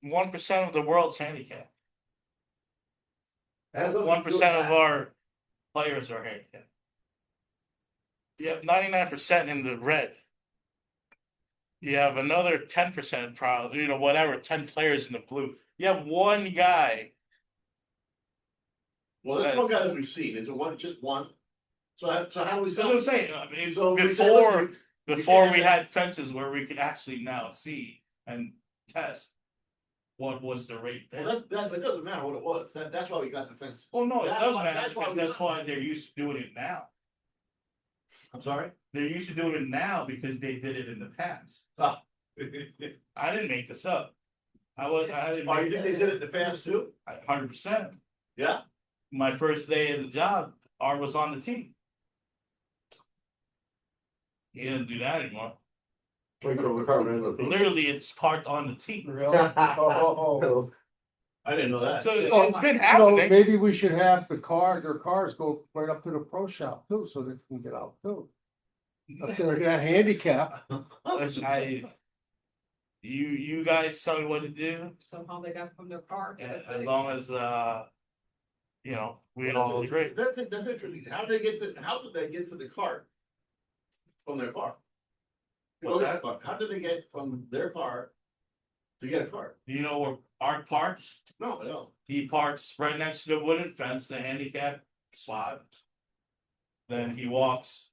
1% of the world's handicapped. that doesn't 1% do of that. our players are handicapped. You have 99% in the red. You have another 10% probably, whatever, 10 players in the blue. You have one guy. Well, that's one guy that we've seen, is it one, just one? So how do we? That's what I'm saying. I mean, So we say, before listen, before can't we have had fences where we could actually now see and test what was the rate Well, there. that, it doesn't matter what it was, that's why we got the fence. Well, no, it that's doesn't why- matter, that's why because we- that's why they're used to doing it now. I'm sorry? They're used to doing it now because they did it in the past. Oh. I didn't make this up. I didn't Oh, you make think they did it in the past too? 100%. Yeah? My first day of the job, Art was on the team. He didn't do that anymore. Twinkle in the car, man. Literally, it's parked on the team. Really? Oh. I didn't know that. So Oh, it's been You know, happening. maybe we should have their cars go right up to the pro shop too, so they can get out too. If they're that handicap, Listen, you guys tell me what to do, Somehow they got from their car. to the as thing. long as, we all agree. That's interesting, how did they get to the cart? From their car? What's that? How did they get from their car to get a cart? You know where Art parks? No. He parks right next to the wooden fence, the handicap spot. Then he walks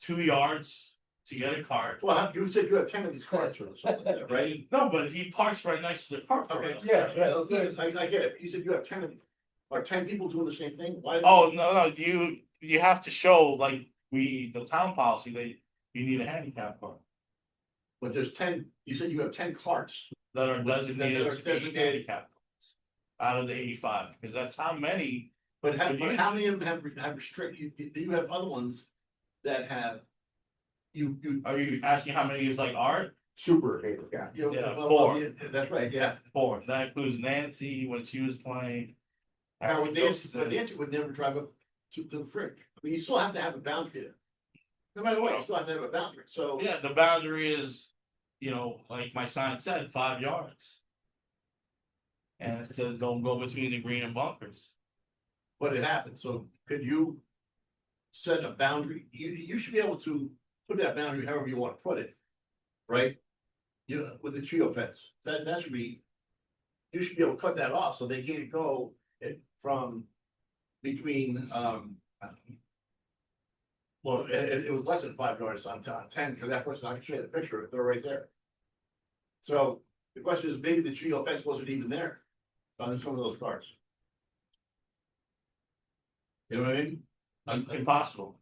2 yards to get a cart. Well, you said you have 10 of these carts or something like that, right? No, but he parks right next to the park. Okay, Yeah, I get it, you said you have 10 of, are 10 people doing the same thing? Why? Oh, no, you have to show like the town policy, you need a handicap car But there's 10, you said you have 10 carts. that are designated That are to be designated. handicap. Out of the 85, because that's how many, But how, But you- but how many of them have restricted, do you have other ones that have? You. are you asking how many is like Art? Super handicap. You know, Yeah, well, 4. yeah, that's right, yeah. 4, that includes Nancy when she was playing. Now, Aaron Nancy, Joseph. but Nancy would never drive up to the frick, I mean, you still have to have a boundary there. No matter what, you still have to have a boundary, so. Yeah, the boundary is, like my sign said, 5 yards. And it says don't go between the green and bunkers. But it happens, so could you? Set a boundary, you should be able to put that boundary however you wanna put it. Right? With the trio fence, that should be. You should be able to cut that off, so they can't go from between, well, it was less than 5 yards on 10, cause that person, I can show you the picture, they're right there. So, the question is, maybe the trio fence wasn't even there on some of those cars. You know what I mean? Impossible.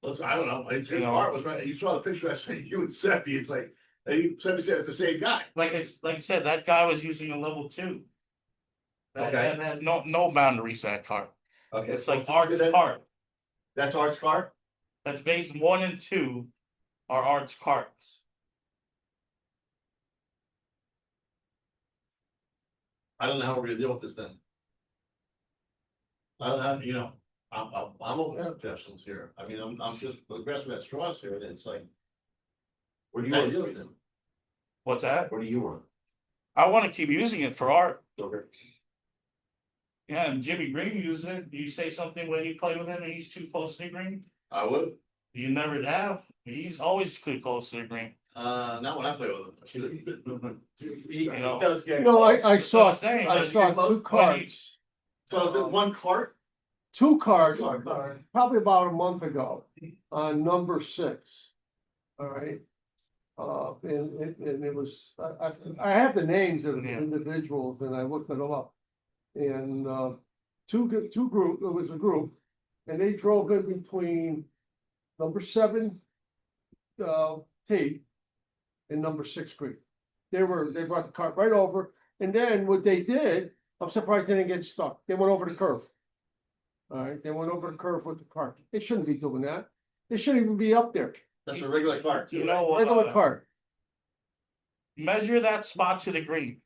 Listen, I don't know, his You know. car was right, you saw the picture I sent you and Seppi, it's like, Seppi said it's the same guy. Like I said, that guy was using a level 2. That Okay. had no boundaries, that car. Okay. It's like so Art's that- cart. That's Art's car? That's base 1 and 2 are Art's carts. I don't know how we're gonna deal with this then. I don't know, I'm open to suggestions here, I mean, I'm just aggressive at straws here, and it's like. What do you want to do with them? What's that? What do you want? I wanna keep using it for Art. Okay. Yeah, and Jimmy Green uses it. Do you say something when you play with him and he's too close to the green? I would, You never have. He's always too close to the green. not when I play with him. You know. I saw, I'm saying, I that's saw good. 2 carts. So is it one cart? two cars, probably about a month ago, on number 6. All right. And it was, I have the names of the Yeah. individuals and I looked it up. And, two group, it was a group, and they drove in between number 7, T and number 6 Creek. They brought the cart right over, and then what they did, I'm surprised they didn't get stuck. They went over the curve. All right, they went over the curve with the cart. They shouldn't be doing that. They shouldn't even be up there. That's a regular car You too. know, Regular cart. measure that spot to the green.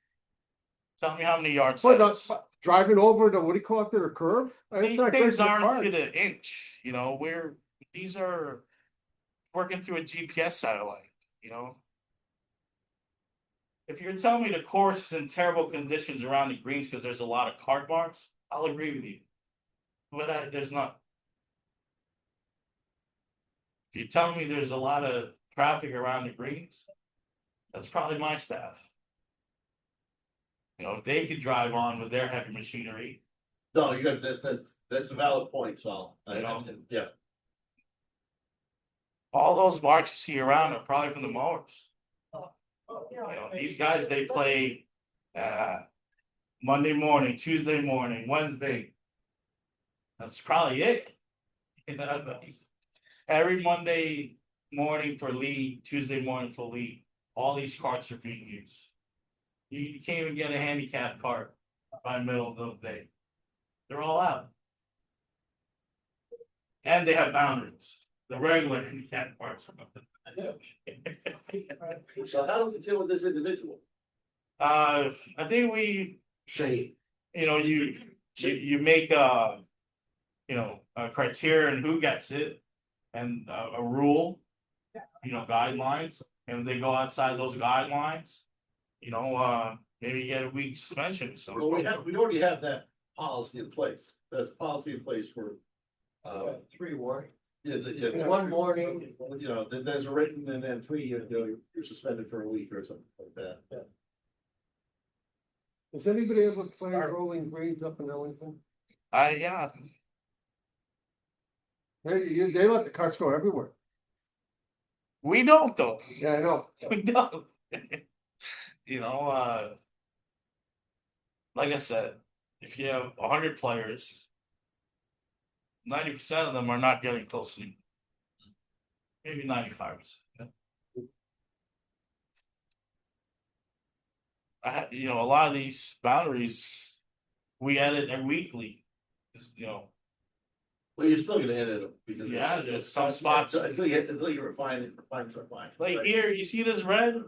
Tell me how many yards But that is. driving over the, what do you call it, the curve? It's These not great things for the aren't cart. to the inch, you know, these are working through a GPS satellite, you know? If you're telling me the course is in terrible conditions around the greens because there's a lot of cart marks, I'll agree with you. But there's not. If you tell me there's a lot of traffic around the greens, that's probably my staff. You know, if they could drive on with their heavy machinery, No, you got, that's a valid point, Sal. Yeah. all those marks you see around are probably from the mowers. You know, these guys, they play Monday morning, Tuesday morning, Wednesday. That's probably it. You know, every Monday morning for league, Tuesday morning for league, all these carts are being used. You can't even get a handicap cart by the middle of the day. They're all out. And they have boundaries. The regular handicap carts are So how do we deal with this individual? I think we, Say, you know, you make a criteria and who gets it and a rule, you know, guidelines, and if they go outside those guidelines, you know, maybe you get a week suspension, so. well, we already have that policy in place. That's policy in place for. 3 warning. Yeah. One morning. You know, there's a written and then 3, you're suspended for a week or something like that. Does anybody ever play Rolling Greens up in Ellington? Yeah, They let the carts go everywhere. we don't though. Yeah, I know. We don't. You know, like I said, if you have 100 players, 90% of them are not getting close to you. Maybe 95%. You know, a lot of these boundaries we edit every weekly. You know, Well, you're still gonna edit them because. Yeah, there's some spots. Until you refine it. like here, you see this red?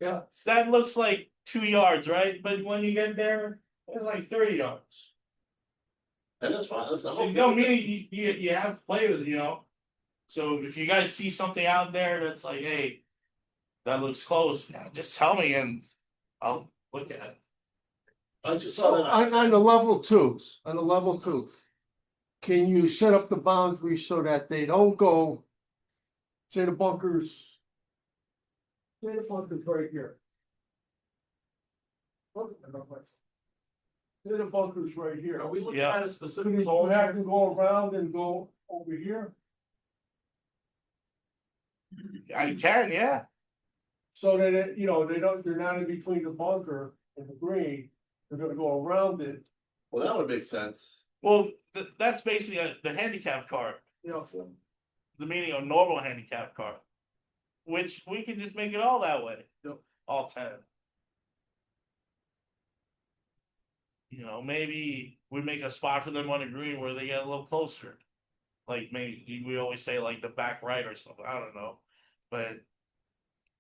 Yeah. That looks like 2 yards, right? But when you get there, it's like 30 yards. And that's fine, that's. So, you know, meaning you have to play with it, you know. So if you guys see something out there that's like, hey, that looks close, yeah, just tell me and I'll look at it. I just saw that. On the level 2s, can you set up the boundaries so that they don't go, say the bunkers right here. Say the bunkers right here. Are we looking Yeah. at a So specific you goal have here? to go around and go over here, I can, yeah. so that they're not in between the bunker and the green, they're gonna go around it. Well, that would make sense. Well, that's basically the handicap cart, the meaning of normal handicap cart, which we can just make it all that way. All 10. You know, maybe we make a spot for them on the green where they get a little closer. Like maybe we always say like the back right or something. I don't know, but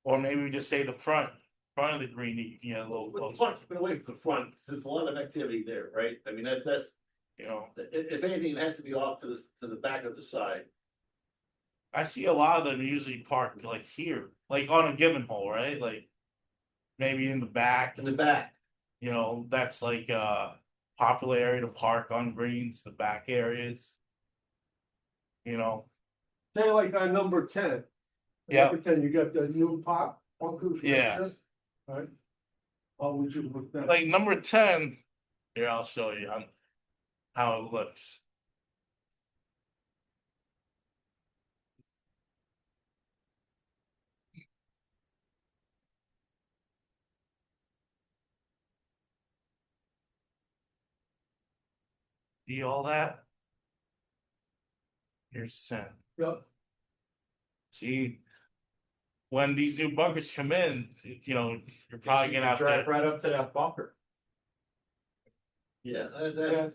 or maybe we just say the front of the green. You can get a little But the closer. front, keep it away from the front, 'cause there's a lot of activity there, right? I mean, that's, You know, if anything, it has to be off to the back of the side. I see a lot of them usually park like here, like on a given hole, right? Like maybe in the back. In the back, You know, that's like a popular area to park on greens, the back areas. You know, Say like on number 10. Yeah. Number 10, you got the new pop bunkers. right Yeah. there, Right? Oh, would you look that? like number 10, here I'll show you how it looks. See all that? Here's 10. Yep. See, when these new bunkers come in, you know, you're probably gonna have Drive to, right up to that bunker. Yeah, Yeah.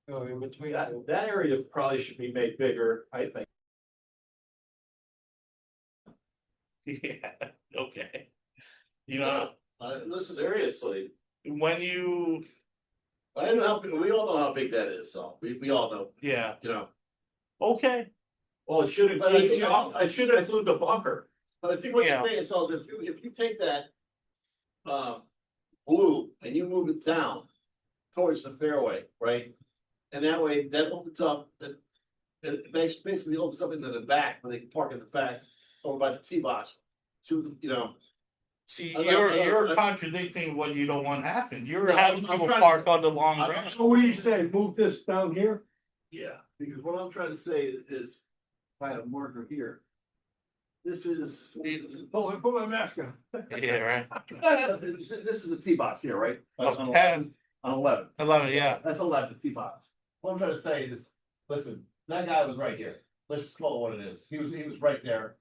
Go in between. That area probably should be made bigger, I think. yeah, okay. You know, listen, seriously, when you, I know how, we all know how big that is, so we all know, yeah, you know. okay, Well, it should But I include, think- I should include the bunker. But I think what Yeah. you're saying, so is if you take that. Blue and you move it down. Towards the fairway, right? And that way, that opens up, it makes, basically opens up into the back, where they can park in the back, over by the tee box. To, you know. see, I- you're I- contradicting what you don't want happen, you're No, having I'm people trying to- park on the long grass. So what do you say, move this down here? Yeah, because what I'm trying to say is, if I had a marker here. This is. Oh, I put my mask on. Yeah, right, This is the tee box here, right? of On 10, 11. 11, yeah, That's 11 tee box. What I'm trying to say is, listen, that guy was right here. Let's just call it what it is. He was right there.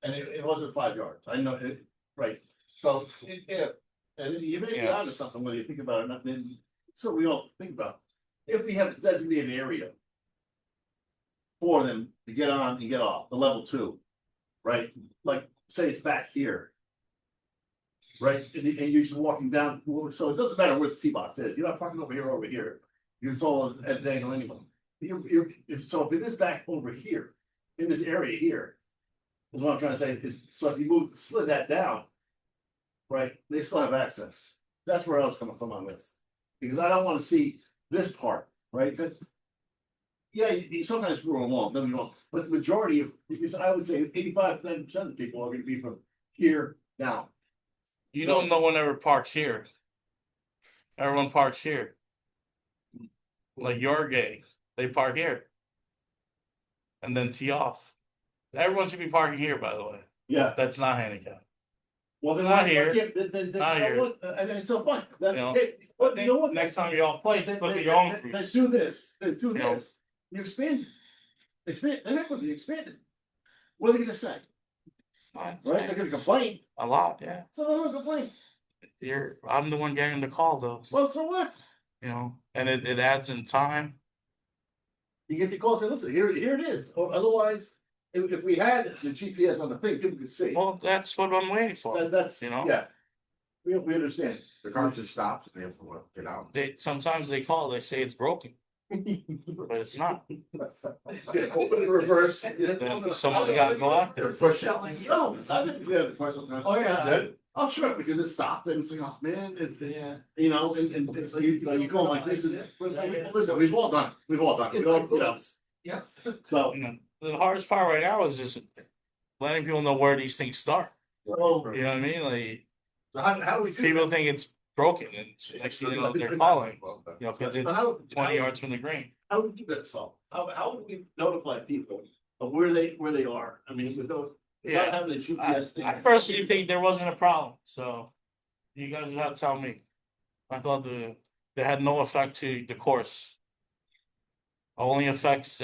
And it wasn't 5 yards. I know it, right. So if, and you may be Yeah. onto something when you think about it, and so we all think about. If we have a designated area. For them to get on and get off, the level 2. Right, like, say it's back here. Right, and you're just walking down, so it doesn't matter where the tee box is, you're not parking over here or over here, because it's all at an angle anyway. So if it is back over here, in this area here. Is what I'm trying to say, so if you slid that down. Right, they still have access, that's where I was coming from on this, because I don't wanna see this part, right, but. Yeah, you sometimes screw along, don't get me wrong, but the majority of, because I would say 85 to 90% of the people are gonna be from here down. you don't know one ever parks here. Everyone parks here. Like your gay, they park here. And then tee off. Everyone should be parking here, by the way, Yeah, that's not handicap. well, then. Not here. Not here. And it's so fine, that's, You know, okay, but you know what? Next time y'all play, They- look they- at your own they- group. Let's do this, let's do You know. this, you expand. Expand, the heck with you, expand it. What are they gonna say, right, they're gonna complain, A lot, yeah. so they're gonna complain, I'm the one getting the call though, well, so what? you know, and it adds in time. You get the call, say, listen, here it is, or otherwise, if we had the GPS on the thing, people could see. Well, that's what I'm waiting for. That's, you know? yeah. We understand. The car just stops and they have to get out. Sometimes they call, they say it's broken. But it's not. Yeah, open in reverse. Then someone's gotta go out there. Push it. No, I've been through that car sometimes. Oh, yeah. I'm sure, because it stopped and it's like, oh, man, it's, Yeah. you know, and so you know, you go like this and, listen, we've all done it, we've all done it, It's we all, like you know, boots. Yeah. so. You know, the hardest part right now is just letting people know where these things start. You know what I mean? Like, How do we do people that? think it's broken and actually, you know, they're calling, you know, because it's How- 20 yards from the green. How would we do that, so, how would we notify people of where they are, I mean, without Yeah, having a GPS thing? I personally think there wasn't a problem, so you guys would have to tell me. I thought they had no effect to the course. Only affects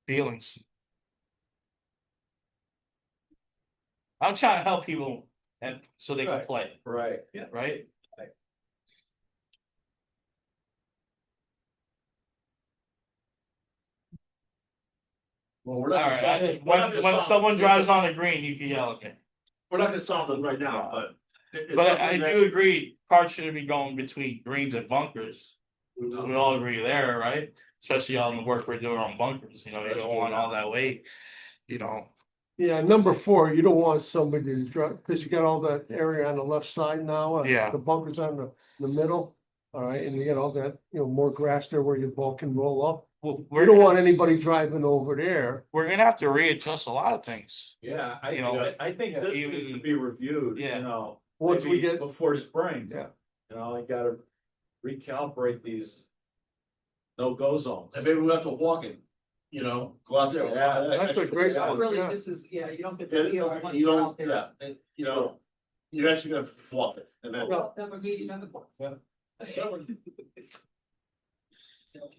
feelings. I'm trying to help people and so they can Right. play, Right. right? Well, we're not. All gonna right, solve it. We're not when gonna solve someone it. drives on the green, you can yell at me. We're not gonna solve it right now, but. But I do agree, cars shouldn't be going between greens and bunkers. We all agree there, right? Especially on the work we're doing on bunkers, you know, you don't want all that weight, you know. Yeah, number 4, you don't want somebody to drive, because you got all that area on the left side now. Yeah. The bunkers on the middle, all right, and you got all that, more grass there where your ball can roll up. Well, We we're don't gonna, want anybody driving over there. we're gonna have to readjust a lot of things. Yeah, You know, I think this even- needs to be reviewed, Yeah. you know. Once we maybe get, Before spring. Yeah. You know, I gotta recalibrate these no-go zones. And maybe we have to walk in, go out there. Yeah, that's a great Not one, really, yeah. this is, yeah, you don't get Yeah, to feel when you you're don't, out there. yeah, and, you're actually gonna walk it, and then. Well, that would be another point.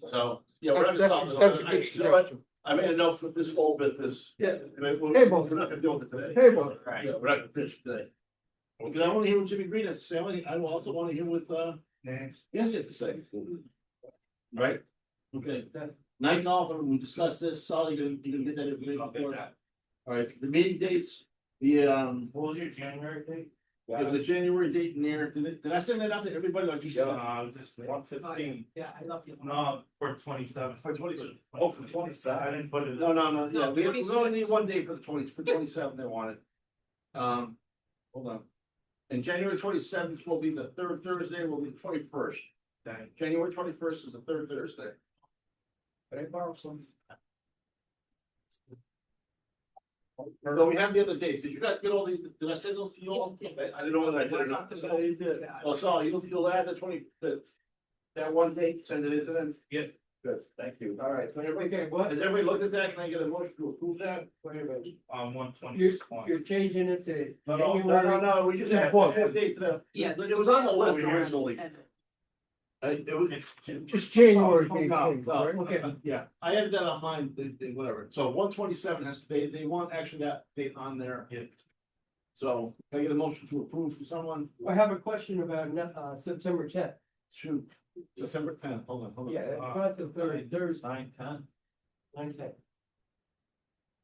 So, yeah, we're not That's- gonna that's a solve good it. You know what? I made a note for this whole bit, this. Yeah. We're Hey, Bob. not gonna deal with it today. Hey, Bob. Yeah, we're not gonna finish today. Because I wanna hear what Jimmy Green has to say, I also wanna hear what, Next. yes, you have to say. Right? Okay, night golf, and we discussed this, Sal, you're gonna get that information for us? All right, the meeting dates, What was your January date? there's a January date in there, did I send that out to everybody, or just? Just 115. Yeah, I love you. No, for 27. For 27. Oh, for 27, I didn't put it. No, yeah, we only 26. need one day for the 27th they wanted. Hold on. And January 27th will be the third Thursday, will be the 21st. January 21st is the third Thursday. Can I borrow some? So we have the other dates, did you guys get all these, did I send those to you all? I didn't know whether I did or not. Oh, so you'll add that one date, send it in to them? Yeah. Good, thank you, all right, so everybody, Okay, what, has everybody looked at that, can I get a motion to approve that? On 120. you're changing it to No, January, we just had one date to the, Yeah. it was on the list originally. It was. Just January. Okay. Yeah, I added that on mine, whatever, so 127 has, they want actually that date on there. Yeah. So, can I get a motion to approve from someone? I have a question about, September 10th. Shoot, September 10th, hold on. Yeah, it's not the third Thursday. 9/10. 9/10.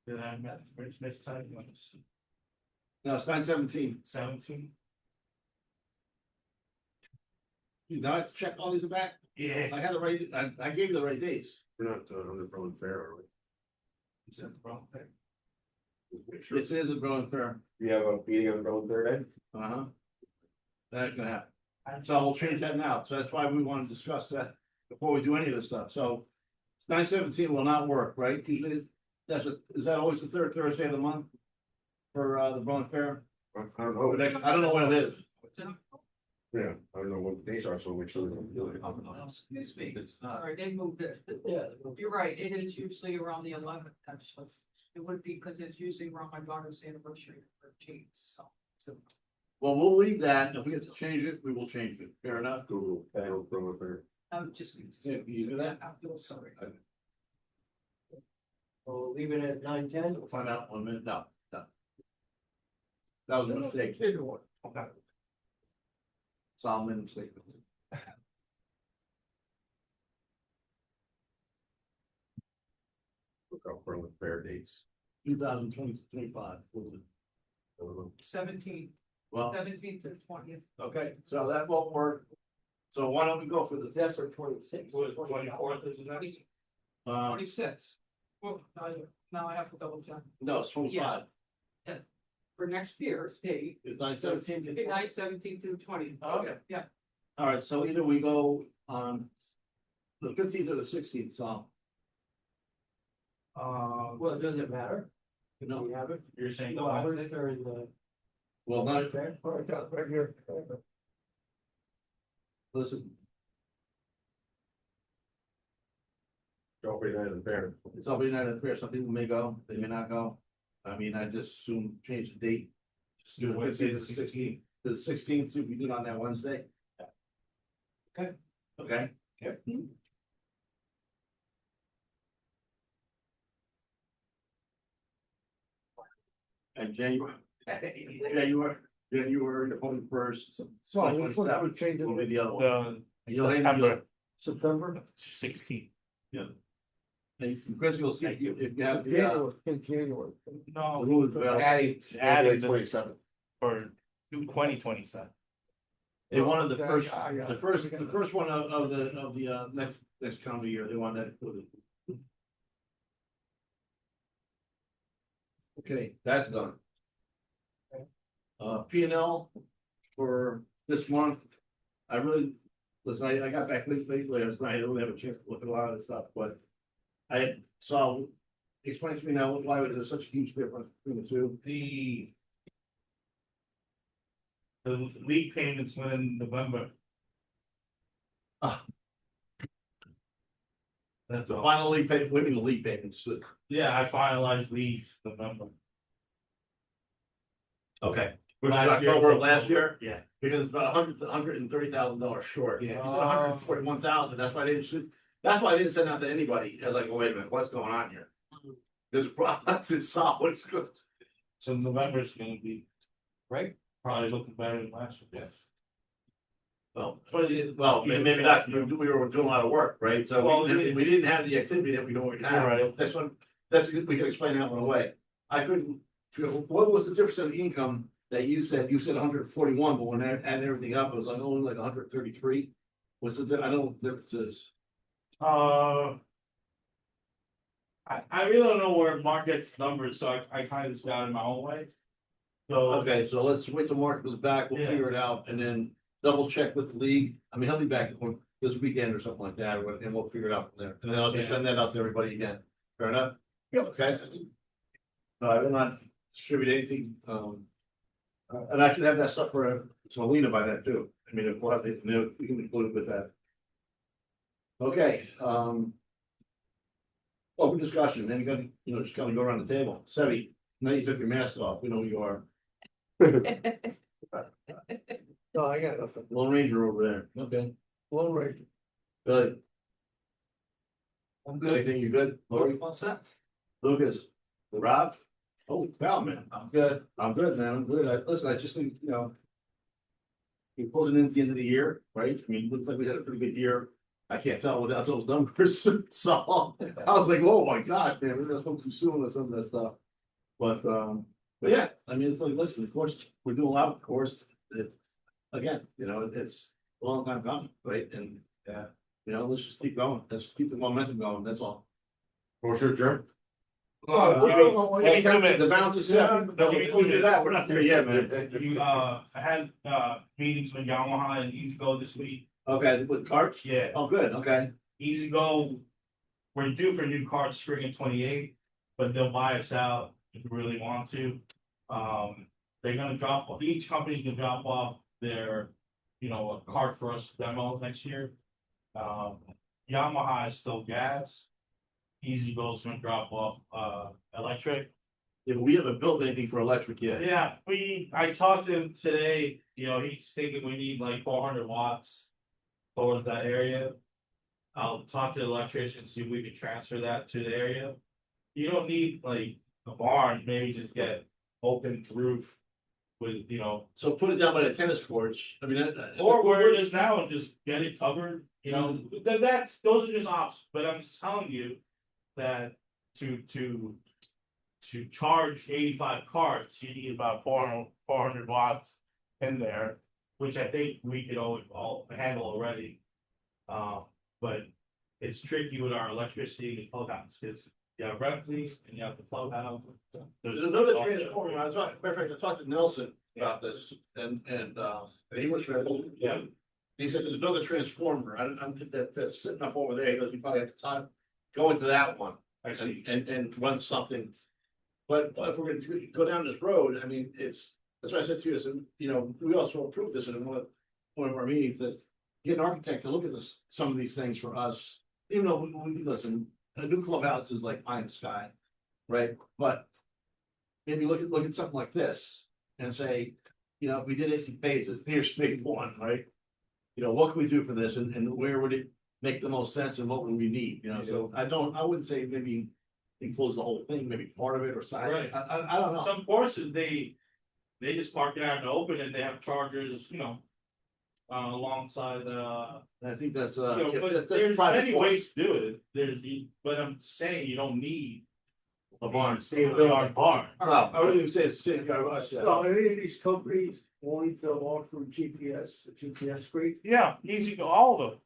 Did I miss this time? No, it's 9/17. 17? Now I have to check all these back, Yeah. I had the right, I gave you the right dates. We're not on the Berlin Fair, are we? Is that the wrong thing? Sure. This is a growing fair, We have a meeting on the Berlin Fair day? uh-huh. That's gonna happen. So we'll change that now, so that's why we want to discuss that before we do any of this stuff, so. 9/17 will not work, right? Usually, is that always the third Thursday of the month? For the Berlin Fair? I don't Or know. next- I don't know when it is. Yeah, I don't know what the dates are, so make sure. we don't do it. Excuse me, sorry, they moved it. Yeah. You're right, it is usually around the 11th, actually. It would be because it's usually around my daughter's anniversary, 13th, so. Well, we'll leave that, if we have to change it, we will change it, fair enough? Google, Berlin Fair. I'm just. Yeah, you do that? I feel sorry. We'll leave it at 9/10. We'll find out in 1 minute, no. That was a mistake. Okay. Solomon mistake. Look up Berlin Fair dates. 2025, was it? I don't know. 17th, Well, 17th to 20th. okay, so that won't work. So why don't we go for the, December 26th. Was 24th is the next? 26. Well, now I have to double check. no, it's 25, For next year's date, it's 9/17. night 17th through 20th. Okay. Yeah, All right, so either we go on the 15th or the 16th, so. Well, does it matter? Do No, we have it? You're saying the No, ours Wednesday? are in the. well, not, Fair? Oh, I got it right here. listen, Joffrey Night at the Fair. it's already not a fair, some people may go, they may not go. I mean, I just soon change the date. Just do the Wednesday, 15th the to the 16th, to the 16th, see if we do it on that Wednesday. Okay. Okay. Yep. And January, the 21st. So I would change Will be it the other one. The And you'll have September your, September. 16th. and Chris, you'll see if you have the, January, in January. the No, rules available. Adding. Adding the- 27. for 2027. They wanted the first, Yeah. the first one of the next calendar year, they want that included. Okay, that's done. P and L for this month, I really, listen, I got back late last night, I didn't really have a chance to look at a lot of this stuff, but. I saw, explain to me now why there's such a huge difference between the two. The league payments went in November. Ah. That's The all. final league pay, winning the league payments. Yeah, I finalized leagues November. Okay, Which is Last year. October of last year, Yeah. because it's about $130,000 short. Yeah. You said $141,000, that's why I didn't send out to anybody, I was like, oh, wait a minute, what's going on here? There's a problem, it's solid, it's good. So November's gonna be. Right. Probably looking better than last year. Well, maybe not, we were doing a lot of work, right, so Well, we didn't have the activity that we normally You're have, right. we can explain that one away. I couldn't, what was the difference in the income that you said 141, but when I added everything up, it was like only like 133? What's the, I don't know what the difference is. I really don't know where Mark gets numbers, so I kind of just got in my own way. So. Okay, so let's wait till Mark goes back, we'll Yeah. figure it out, and then double check with the league. I mean, he'll be back this weekend or something like that, and we'll figure it out from there, and then I'll just Yeah. send that out to everybody again. Fair enough? Yep. Okay. No, I will not distribute anything, and I should have that stuff for Selena by then too. I mean, if we'll have the, we can include it with that. Okay, open discussion, anybody, just kind of go around the table. Sevi, now you took your mask off, we know who you are. No, I got nothing. Lone Ranger over there, okay, Lone Ranger. good. I'm Anything, you good? Lori? What's that? Lucas? Rob? Oh, wow, man. I'm good. I'm good, man, I'm good. Listen, I just think, we pulled it in at the end of the year, right? I mean, it looked like we had a pretty good year. I can't tell without those numbers, so I was like, oh my gosh, man, we're not supposed to be suing with some of that stuff. But yeah, I mean, it's like, listen, of course, we're doing a lot, of course, it's, again, it's a long time coming, right? And, let's just keep going, let's keep the momentum going, that's all. For sure, Jerm. The balance is set. No, we can do that, we're not there yet, man. I had meetings with Yamaha and Easy Go this week. Okay, with carts? Yeah, Oh, good, okay. Easy Go. We're due for new carts spring of 28, but they'll buy us out if we really want to. They're gonna each company's gonna drop off their, a cart for us to demo next year. Yamaha is still gas. Easy Go's gonna drop off electric. Yeah, but we haven't built anything for electric yet. Yeah, I talked to him today, he's thinking we need like 400 watts towards that area. I'll talk to the electrician, see if we can transfer that to the area. You don't need like a barn, maybe just get open roof with, So put it down by the tennis courts, I mean. or where it is now and just get it covered, those are just options, but I'm just telling you that to charge 85 carts, you need about 400 watts in there, which I think we could all handle already. But it's tricky with our electricity and clubhouse, because you have Repsy and you have the clubhouse. There's another transformer, I talked to Nelson about this, and he was very, Yeah. he said there's another transformer, that's sitting up over there, he goes, you probably have to go into that one. I see. And run something. But if we're gonna go down this road, I mean, that's what I said to you, I said, we also approved this in one of our meetings, that get an architect to look at some of these things for us. Even though we listen, a new clubhouse is like pie in the sky, right? But maybe look at something like this and say, we did it in phases, here's phase one, right? What can we do for this, and where would it make the most sense, and what would we need, so I wouldn't say maybe enclose the whole thing, maybe part of it or side. Right. I don't know. Some courses, they just park it out in the open and they have chargers, alongside I think that's but there's many ways to do it. But I'm saying you don't need A barn. state-of-the-art barn. No, I wouldn't even say it's sitting there, So any of these companies wanting to offer GPS screen? Yeah, Easy Go, all of them.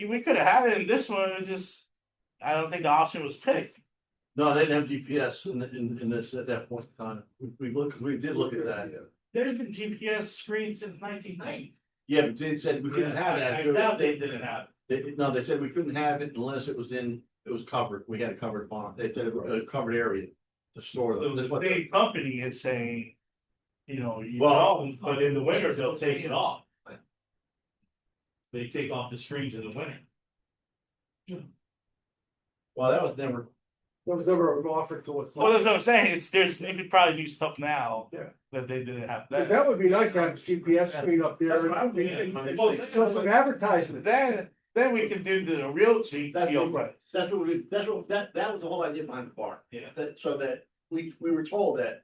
We could have had it in this one, it just, I don't think the option was picked. No, they didn't have GPS in this at that point in time. We did look at that. There's been GPS screens since 1990. Yeah, but they said we couldn't have that. I doubt they didn't have it. No, they said we couldn't have it unless it was covered. We had a covered barn. They said a covered area to store them. The That's what- big company is saying, Well- don't, but in the winter, they'll take it off. They take off the screens in the winter. Well, that was never There was never an offer to us. Well, that's what I'm saying, they could probably do stuff now. Yeah. That they didn't have Cause then. that would be nice to have a GPS screen up there. That's what I'm and- thinking. and- Well, and show some advertisement. Then we can do the real cheap That's deal what, price. that was the whole idea behind the barn. Yeah. So that we were told that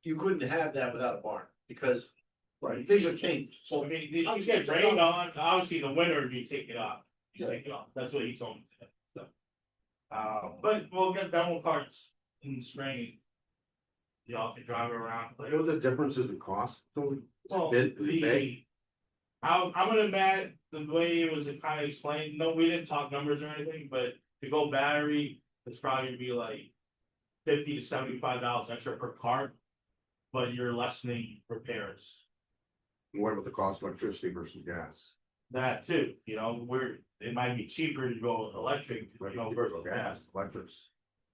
you couldn't have that without a barn, because things have changed, So so. I mean, you get rain on, obviously the winter you take it off. You take it off, that's what he told me. So. But we'll get demo carts in the spring. Y'all can drive around. You know what the difference is in cost? Tony? Well, Bid- bid? the, I'm gonna imagine the way it was kind of explained, no, we didn't talk numbers or anything, but to go battery, it's probably gonna be like $50 to $75 extra per cart. But you're lessening repairs, What about the cost of electricity versus gas? that too, you know, it might be cheaper to go electric, you know, versus gas. Electrics.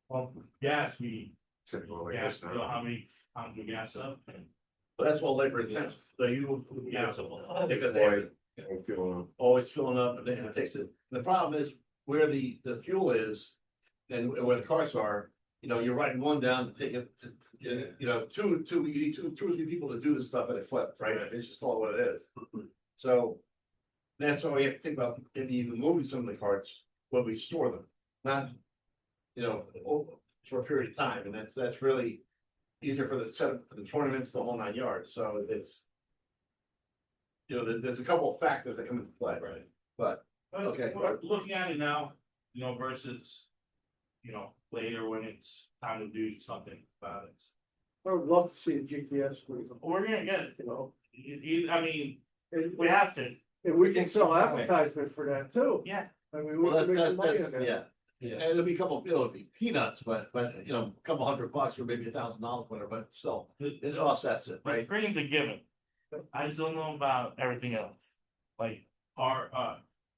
Well, gas, It's gonna go like gas, this you know, now. how many times we gas up? And But that's all labor intensive, so because Boy. they're I'm feeling, always filling up, and then it takes it, the problem is where the fuel is. And where the cars are, you know, you're writing one down to take it, you know, you need two or three people to do this stuff at a clip, right? It's just all what it is. So. That's why we have to think about, if you even moving some of the carts, where we store them, not. You know, for a period of time, and that's really easier for the setup, for the tournaments, the whole 9 yards, so it's. You know, there's a couple of factors that come into play, right? But, But Okay. we're looking at it now, you know, versus. You know, later when it's time to do something about it. I would love to see a GPS screen, We're gonna get it, you know, I mean, and we have to, and we can sell advertisement for that too. yeah. I mean, we can make some money on that. yeah, and it'll be a couple, it'll be peanuts, but, you know, a couple $100 or maybe $1,000, whatever, but still, it offsets it, The right? screen's a given. I just don't know about everything else, like our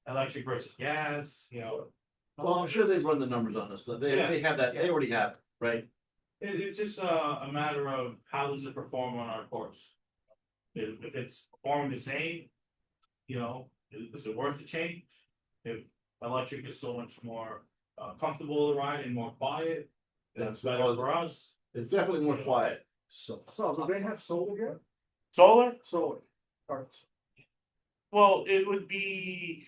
electric versus gas, you know. Well, I'm sure they've run the numbers on this, they have that, they already have, it, right? It's just a matter of how does it perform on our course? If it's performing the same, you know, is it worth the change? If electric is so much more comfortable to ride and more quiet, that's better for us. It's definitely more quiet, so. So, do they have solar yet? Solar? Solar parts. Well, it would be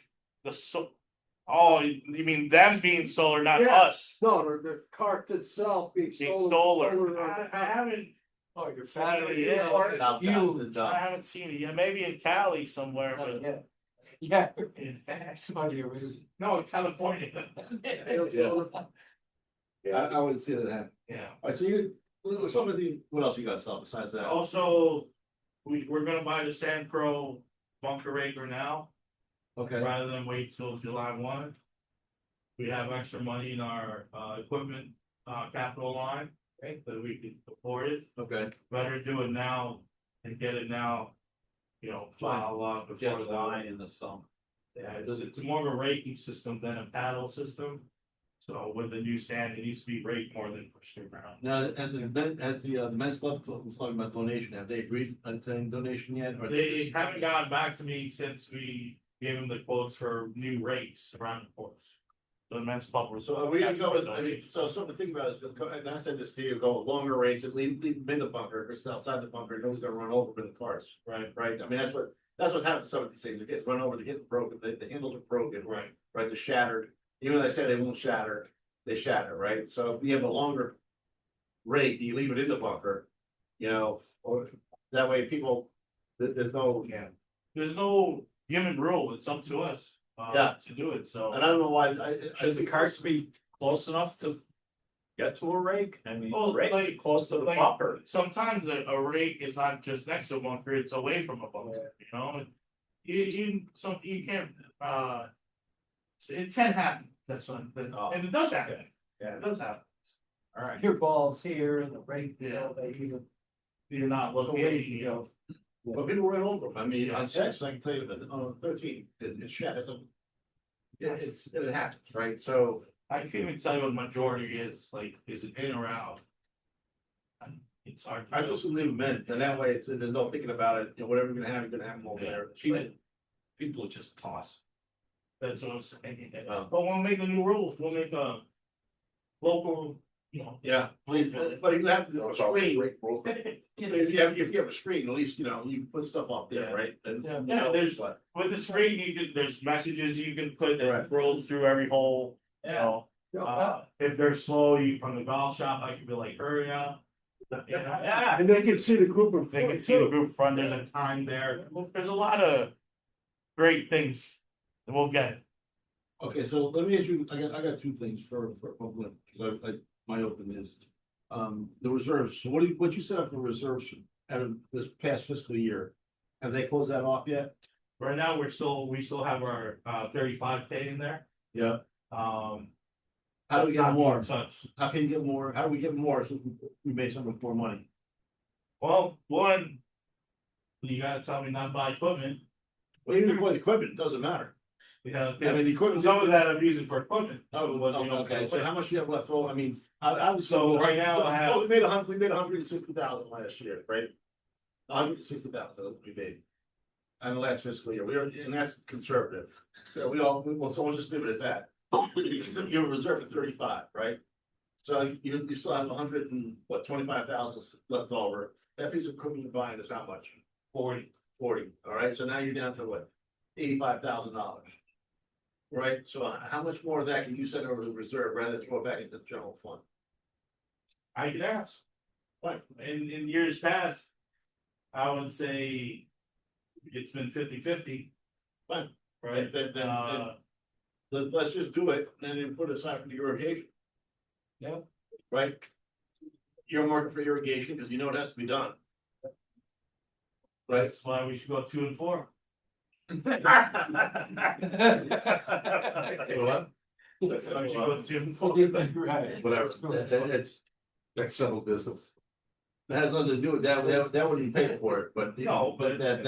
oh, you mean them being solar, not Yeah. us No, the cart itself being being solar. solar? I haven't. Oh, your battery, battery, yeah. huge. I haven't seen it yet, maybe in Cali somewhere, Oh, but. yeah. Yeah. Somebody already. No, in California. I would see that happen. Yeah. Alright, so what else you got sell besides that? Also, we're gonna buy the Sand Pro bunker raker now, Okay, rather than wait till July 1. We have extra money in our equipment capital line. Right. That we can afford it, okay, better do it now and get it now. You know, while before the line. in the summer. Yeah, it's more of a raking system than a paddle system. So with the new sand, it needs to be raked more than pushed around. now, the men's club was talking about donation, have they agreed on saying donation yet? or They haven't gotten back to me since we gave them the quotes for new rakes around the course. The men's club was. So are we gonna go with, so something to think about is, and I said this to you, go longer range and leave them in the bunker, versus outside the bunker, nobody's gonna run over with the cars, Right, right? I mean, that's what happens to some of these things, they get run over, they get broken, the handles are broken, right. right, they're shattered. Even though they say they won't shatter, they shatter, right? So if you have a longer rake, you leave it in the bunker, you know, or that way people, there's no, Yeah. There's no human rule, it's up to us. Yeah. To do it, so. and I don't know why, Should the carts be close enough to get to a rake? I mean, Well, rake like- close to the like- bumper. Sometimes a rake is not just next to a bunker, it's away from a bunker, you know? You can't, it can happen, that's what, and it does happen. Yeah. It does happen. Alright. Your balls here and the rake, you Yeah. know, they even. You're not looking at, you know. but people ran over them, I mean, on 6, I can tell you that, on 13, it shatters them. It happens, right? So, I can't even tell you what the majority is, like, is it in or out? It's hard. to I know. just leave them in, and that way, there's no thinking about it, you know, whatever you're gonna have, you're gonna have them over there. People just toss. That's what I'm saying. Oh. But we'll make a new rule, we'll make local, you know. Yeah, please, but you have a screen, if you have a screen, at least, you know, you can put stuff up there, Yeah. right? And, Yeah. Yeah, there's- but- With the screen, there's messages you can put that Right. rolls through every hole, you know. Yeah, If they're slow, you from the golf shop, I can be like, hurry up. You know, yeah, and they can see the group in they can front see the too. group front, there's a time there, there's a lot of great things that we'll get. Okay, so let me ask you, I got two things for, because my open is, the reserves, so what you set up for reserves out of this past fiscal year? Have they closed that off yet? Right now, we still have our 35K in there, Yeah. um. How do we that's get not more? being touched. How can you get more? How do we get more since we made so much more money? Well, one, you gotta tell me not to buy equipment, Well, even with equipment, it doesn't matter. because I mean, the equipment. some of that I'm using for equipment. Oh, okay, so how much do you have left over? I mean, I was. So right now I have- We made 160,000 last year, right? 160,000 we made. On the last fiscal year, and that's conservative, so well, someone just leave it at that. You're reserved for 35, right? So you still have 25,000 left over, that piece of equipment you're buying is how much? 40. 40, all right, so now you're down to what, $85,000. Right, so how much more of that can you send over to reserve rather than throw it back into the general fund? I could ask. Right. In years past, I would say it's been 50-50. Fine. Right, Then let's just do it, and then put aside for the irrigation. Yeah. Right? You're marking for irrigation, because you know it has to be done. Right? that's why we should go 2 and 4. What? That's why we should go 2 and 4. Right. Whatever, it's, that's settled business. It has nothing to do with that, that wouldn't even pay for it, but. No, but- That,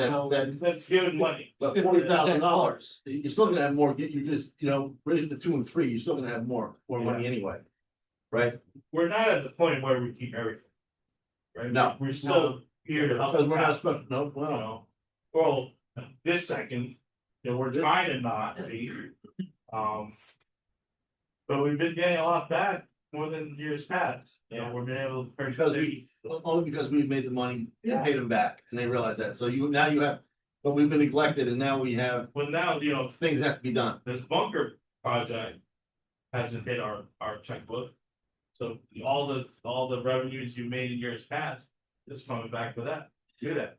That's good money. but $40,000, you're still gonna have more, you just, raising the 2 and 3, you're still gonna have more money anyway. Right? We're not at the point where we keep everything. Right? No. We're still here to help. Because we're not out, special, no, you well, know. Well, this second, we're trying to not be. Um. But we've been getting a lot back more than years past, we've been able to. Because only because we've made the money Yeah. and paid them back, and they realize that, so now you have, but we've been neglected, and now we have, But now, things have to be done. this bunker project hasn't hit our checkbook. So all the revenues you made in years past, is coming back for that, do that.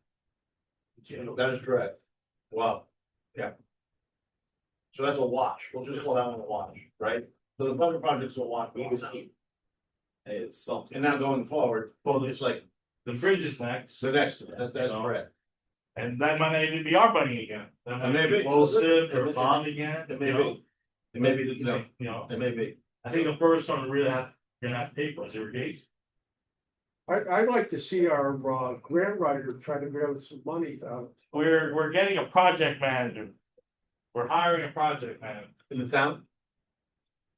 That is correct. Wow, yeah. So that's a watch, we'll just call that one a watch, right? So the budget project's a watch, It's something. and now going forward, Well, it's like the bridge is next. the next, that's correct. And that might not even be our money again. That might Maybe. be Wolfson or It- bond again. It may be, it may be, it may be. I think the first one really you're gonna have to pay for is irrigation. I'd like to see our grant writer try to get us some money, We're getting a project manager. We're hiring a project manager. In the town?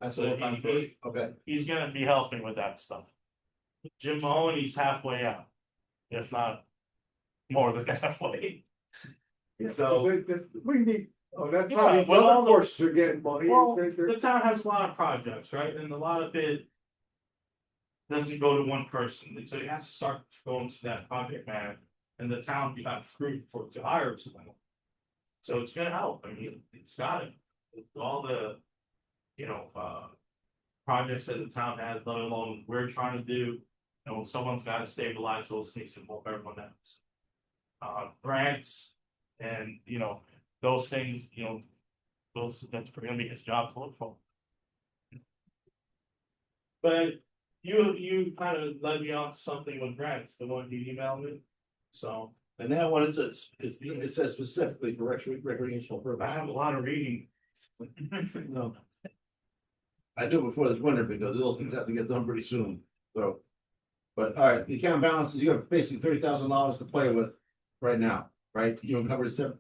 That's So what I'm first, okay. He's gonna be helping with that stuff. Jim Mahoney's halfway out, if not more than halfway. So, we need, that's Yeah, how these well, other courses are getting money. well, They're- the town has a lot of projects, right? And a lot of it doesn't go to one person, so you have to start going to that project manager, and the town got screwed to hire someone. So it's gonna help, I mean, it's got it, all the, projects that the town has, let alone we're trying to do, someone's gotta stabilize those things and help everyone else. Grants and, those things, that's gonna be his job to look for. But you kind of led me on to something with grants, the one you emailed me, so And that one is, it says specifically for recreational I purposes. have a lot of reading. No. I do before this winter because those things have to get done pretty soon, so. But all right, the account balances, you have basically $30,000 to play with right now, right? You uncovered some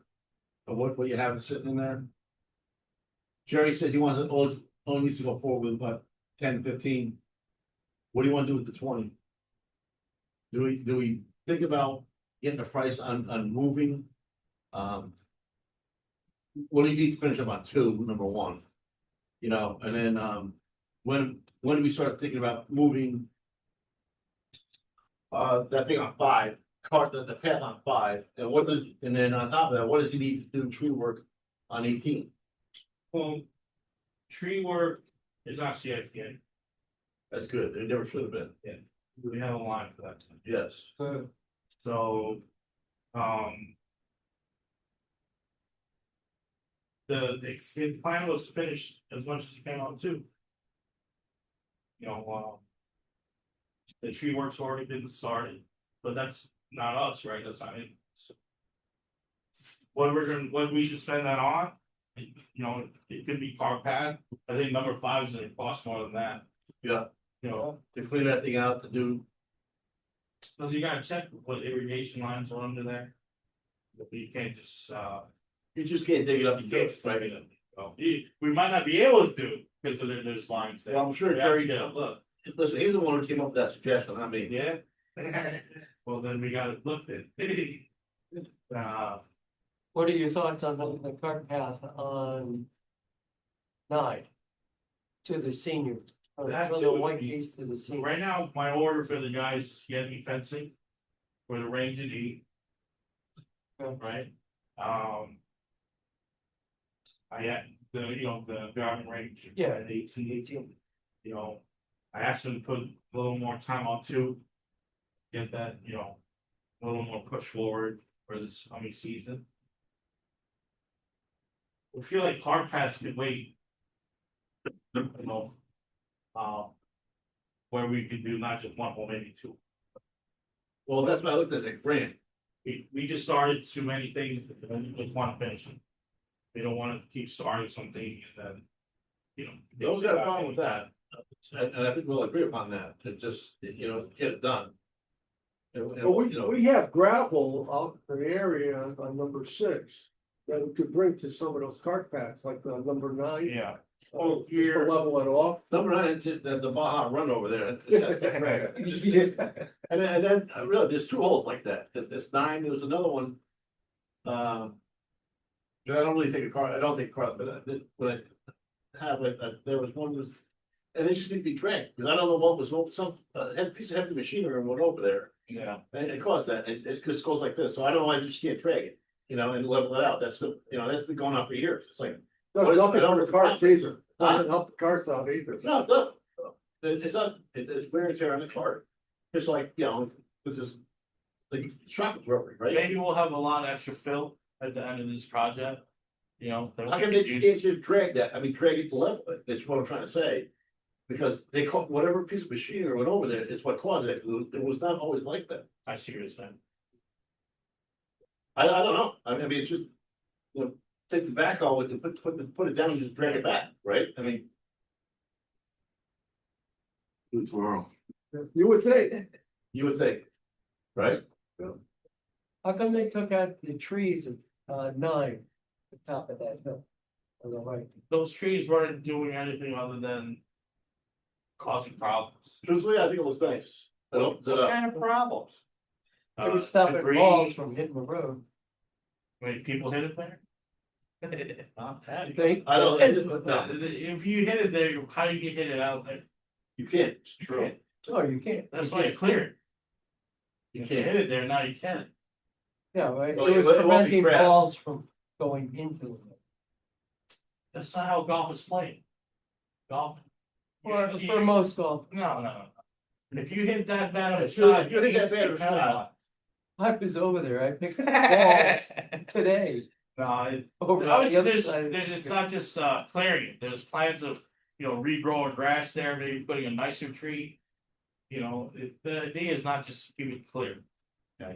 of what you have sitting in there. Jerry says he wants it, only needs to go forward with about 10, 15. What do you want to do with the 20? Do we think about getting a price on moving? What do you need to finish up on 2, number 1? And then, when do we start thinking about moving? That thing on 5, the path on 5, and what does, and then on top of that, what does he need to do tree work on 18? Well, tree work is not CIP yet. That's good, they never should have been, We have a line for that. yes. So, the plan was finished as much as it came out too. You know, the tree work's already been started, but that's not us, right? That's not it. So, what we should spend that on, you know, it could be car path. I think number 5 is gonna cost more than that. Yeah. You know, To clean that thing out, to do, cause you gotta check what irrigation lines are under there. You can't just, you just can't dig it up, you you can't can't, just right? frame it. We might not be able to do, because there's lines there. Well, I'm sure We have to Jerry get a look. Listen, he's the one who came up with that suggestion, not me. Yeah. Well, then we gotta look at. What are your thoughts on the cart path on 9? To the senior, That from too the would white be- case to the So senior. right now, my order for the guys is to get me fencing. For the range and E. Yeah. Right? I had the driving range. Yeah. At 18. You know, I asked them to put a little more time on too. Get that, a little more push forward for this coming season. I feel like hard paths could wait. You know. Where we could do not just one, but maybe 2. Well, that's why I looked at it, Fran. We just started too many things, and we just wanna finish them. We don't wanna keep starting something and then, You always got a problem with that, and I think we'll agree upon that, to just, get it done. But we have gravel out in the area on number 6 that we could bring to some of those cart paths, like number 9. Yeah. Oh, Oh, just to here, level it off. Number 9, the Baja Run over there. And then, really, there's 2 holes like that, there's 9, there was another one. I don't really think a car, I don't think a car, but when I have it, there was one was. And they just need to be tracked, because I don't know what was, some, piece of heavy machinery went over there, yeah, and it caused that, it just goes like this, so I don't know why you just can't track it. And level it out, that's that's been going on for years, it's like, Doesn't help I don't the carts either. Doesn't help the carts out either. no, it doesn't. It's not, it's wear and tear on the cart, just like, this is. The shock absorber, right? maybe we'll have a lot of extra fill at the end of this project. That How we come could they use. can't just drag that, drag it to level it, that's what I'm trying to say. Because they caught whatever piece of machinery went over there, is what caused it, it was not always like that. I see what you're saying. I don't know, it's just. Take the backhoe and put it down and just drag it back, right, Good tomorrow. You would think. You would think, right? How come they took out the trees at 9, the top of that hill? On the right. Those trees weren't doing anything other than causing problems. Truthfully, I think it was nice. It opened it What up. kind of problems? They were stopping debris, balls from hitting the road. Wait, people hit it there? Not I bad. think. I don't, no, If you hit it there, how do you hit it out there? you can't. It's true. Oh, you can't. That's why you clear it. You If you can't. hit it there, now you can. Yeah, right. Well, It was it won't be preventing grass. balls from going into the road. That's not how golf is played. Golf. For most golf. No. If you hit that bad on the You shot. think that's bad of a shot? I was over there. I picked up balls today. No, it, Over on obviously, the other side of the it's street. not just clearing it, there's plans of, regrowing grass there, maybe putting a nicer tree. The idea is not just keep it clear. Yeah,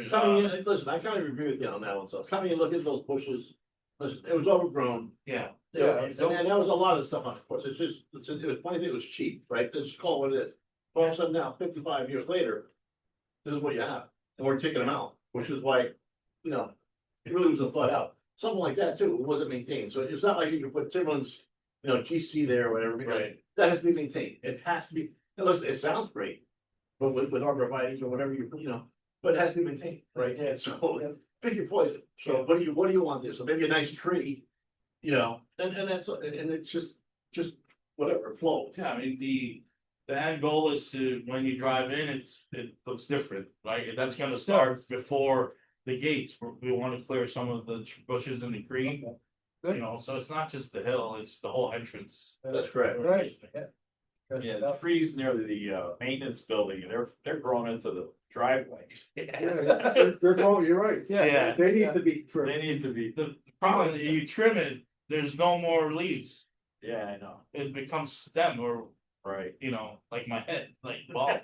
Coming in, listen, I kind of agree with you on that one, so coming and looking at those bushes, listen, it was overgrown. Yeah, And there was a lot of stuff on the course, it was funny, it was cheap, right, just call it what it is. All of a sudden now, 55 years later, this is what you have, and we're taking them out, which is why, it really was a thought out. Something like that too, it wasn't maintained, so it's not like you can put Timberland's, GC there or whatever, because Right. that has to be maintained, it has to be, it sounds great. But with arborvitae's or whatever but it has to be maintained, right, Yeah. and so, pick your poison, so what do you want there, so maybe a nice tree. And that's, and it's just whatever flows. Yeah, I mean, the end goal is to, when you drive in, it looks different, right? That's gonna start before the gates. We wanna clear some of the bushes in the creek. Good. You know, so it's not just the hill, it's the whole entrance. That's correct. Right, yeah. Yeah, the trees near the maintenance building, they're growing into the driveway. Yeah, they're going, you're right. Yeah. They need to be trimmed. They need to be, The problem is you trim it, there's no more leaves. yeah, I know, It becomes stem or, right. you know, like my head, like bald.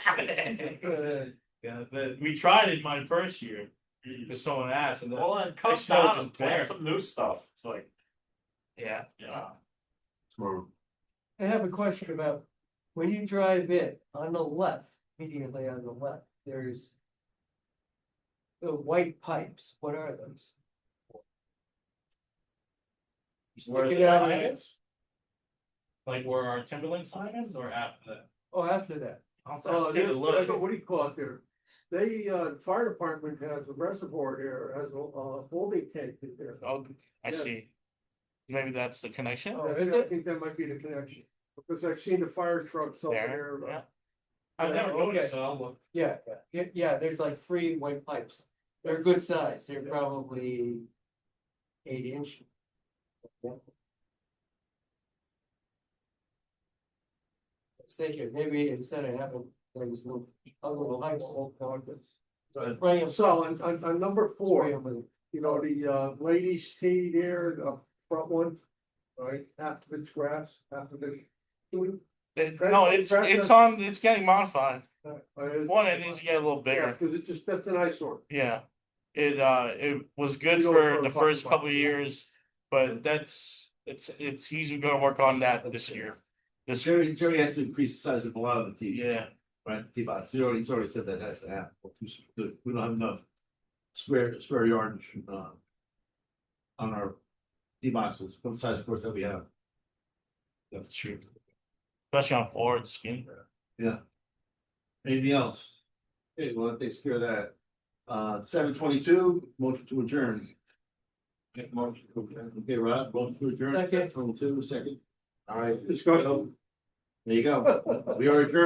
Yeah, but we tried it my first year, because someone asked, and then, Well, then come still down just and plant clear. some new stuff, it's like, yeah. yeah. I have a question about, when you drive in, on the left, immediately on the left, there's. The white pipes, what are those? Where the Sticking out of sign it? is? Like where our Timberland sign is, or after that? Oh, after that, I'll have Oh, to take a look. what do you call it there? They, fire department has a reservoir there, has a, holding tank in there. Oh, I Yes. see. Maybe that's the connection? Oh, Yeah, is I it? think that might be the connection, because I've seen the fire trucks over There, there. yeah. I've never Okay. noticed, so I'll look. yeah, there's like 3 white pipes, they're good size, they're probably 8 inch. Thinking, maybe instead of having those little, little pipes. Right, So on number 4, you know, the ladies tee there, the front one, right, half of it's grass, half of it. No, it's getting modified. One, it needs to get a little Yeah, bigger. cause it just, that's an eyesore. Yeah. It was good You know, for for the a first buck- couple of years, but he's gonna work on that this year. This, Jerry has to increase the size of a lot of the teeth, yeah, right, T-box, he's already said that has to happen. We don't have enough square yardage, on our T-boxes, for the size of course that we have. that's true. Especially on Ford skin. Yeah. Anything else? Okay, well, that takes care of that. 7:22, motion to adjourn. Make a motion to adjourn. Okay, Rob, motion to adjourn, Second. 7:22, second. All right, Discussion. there you go. We are adjourned.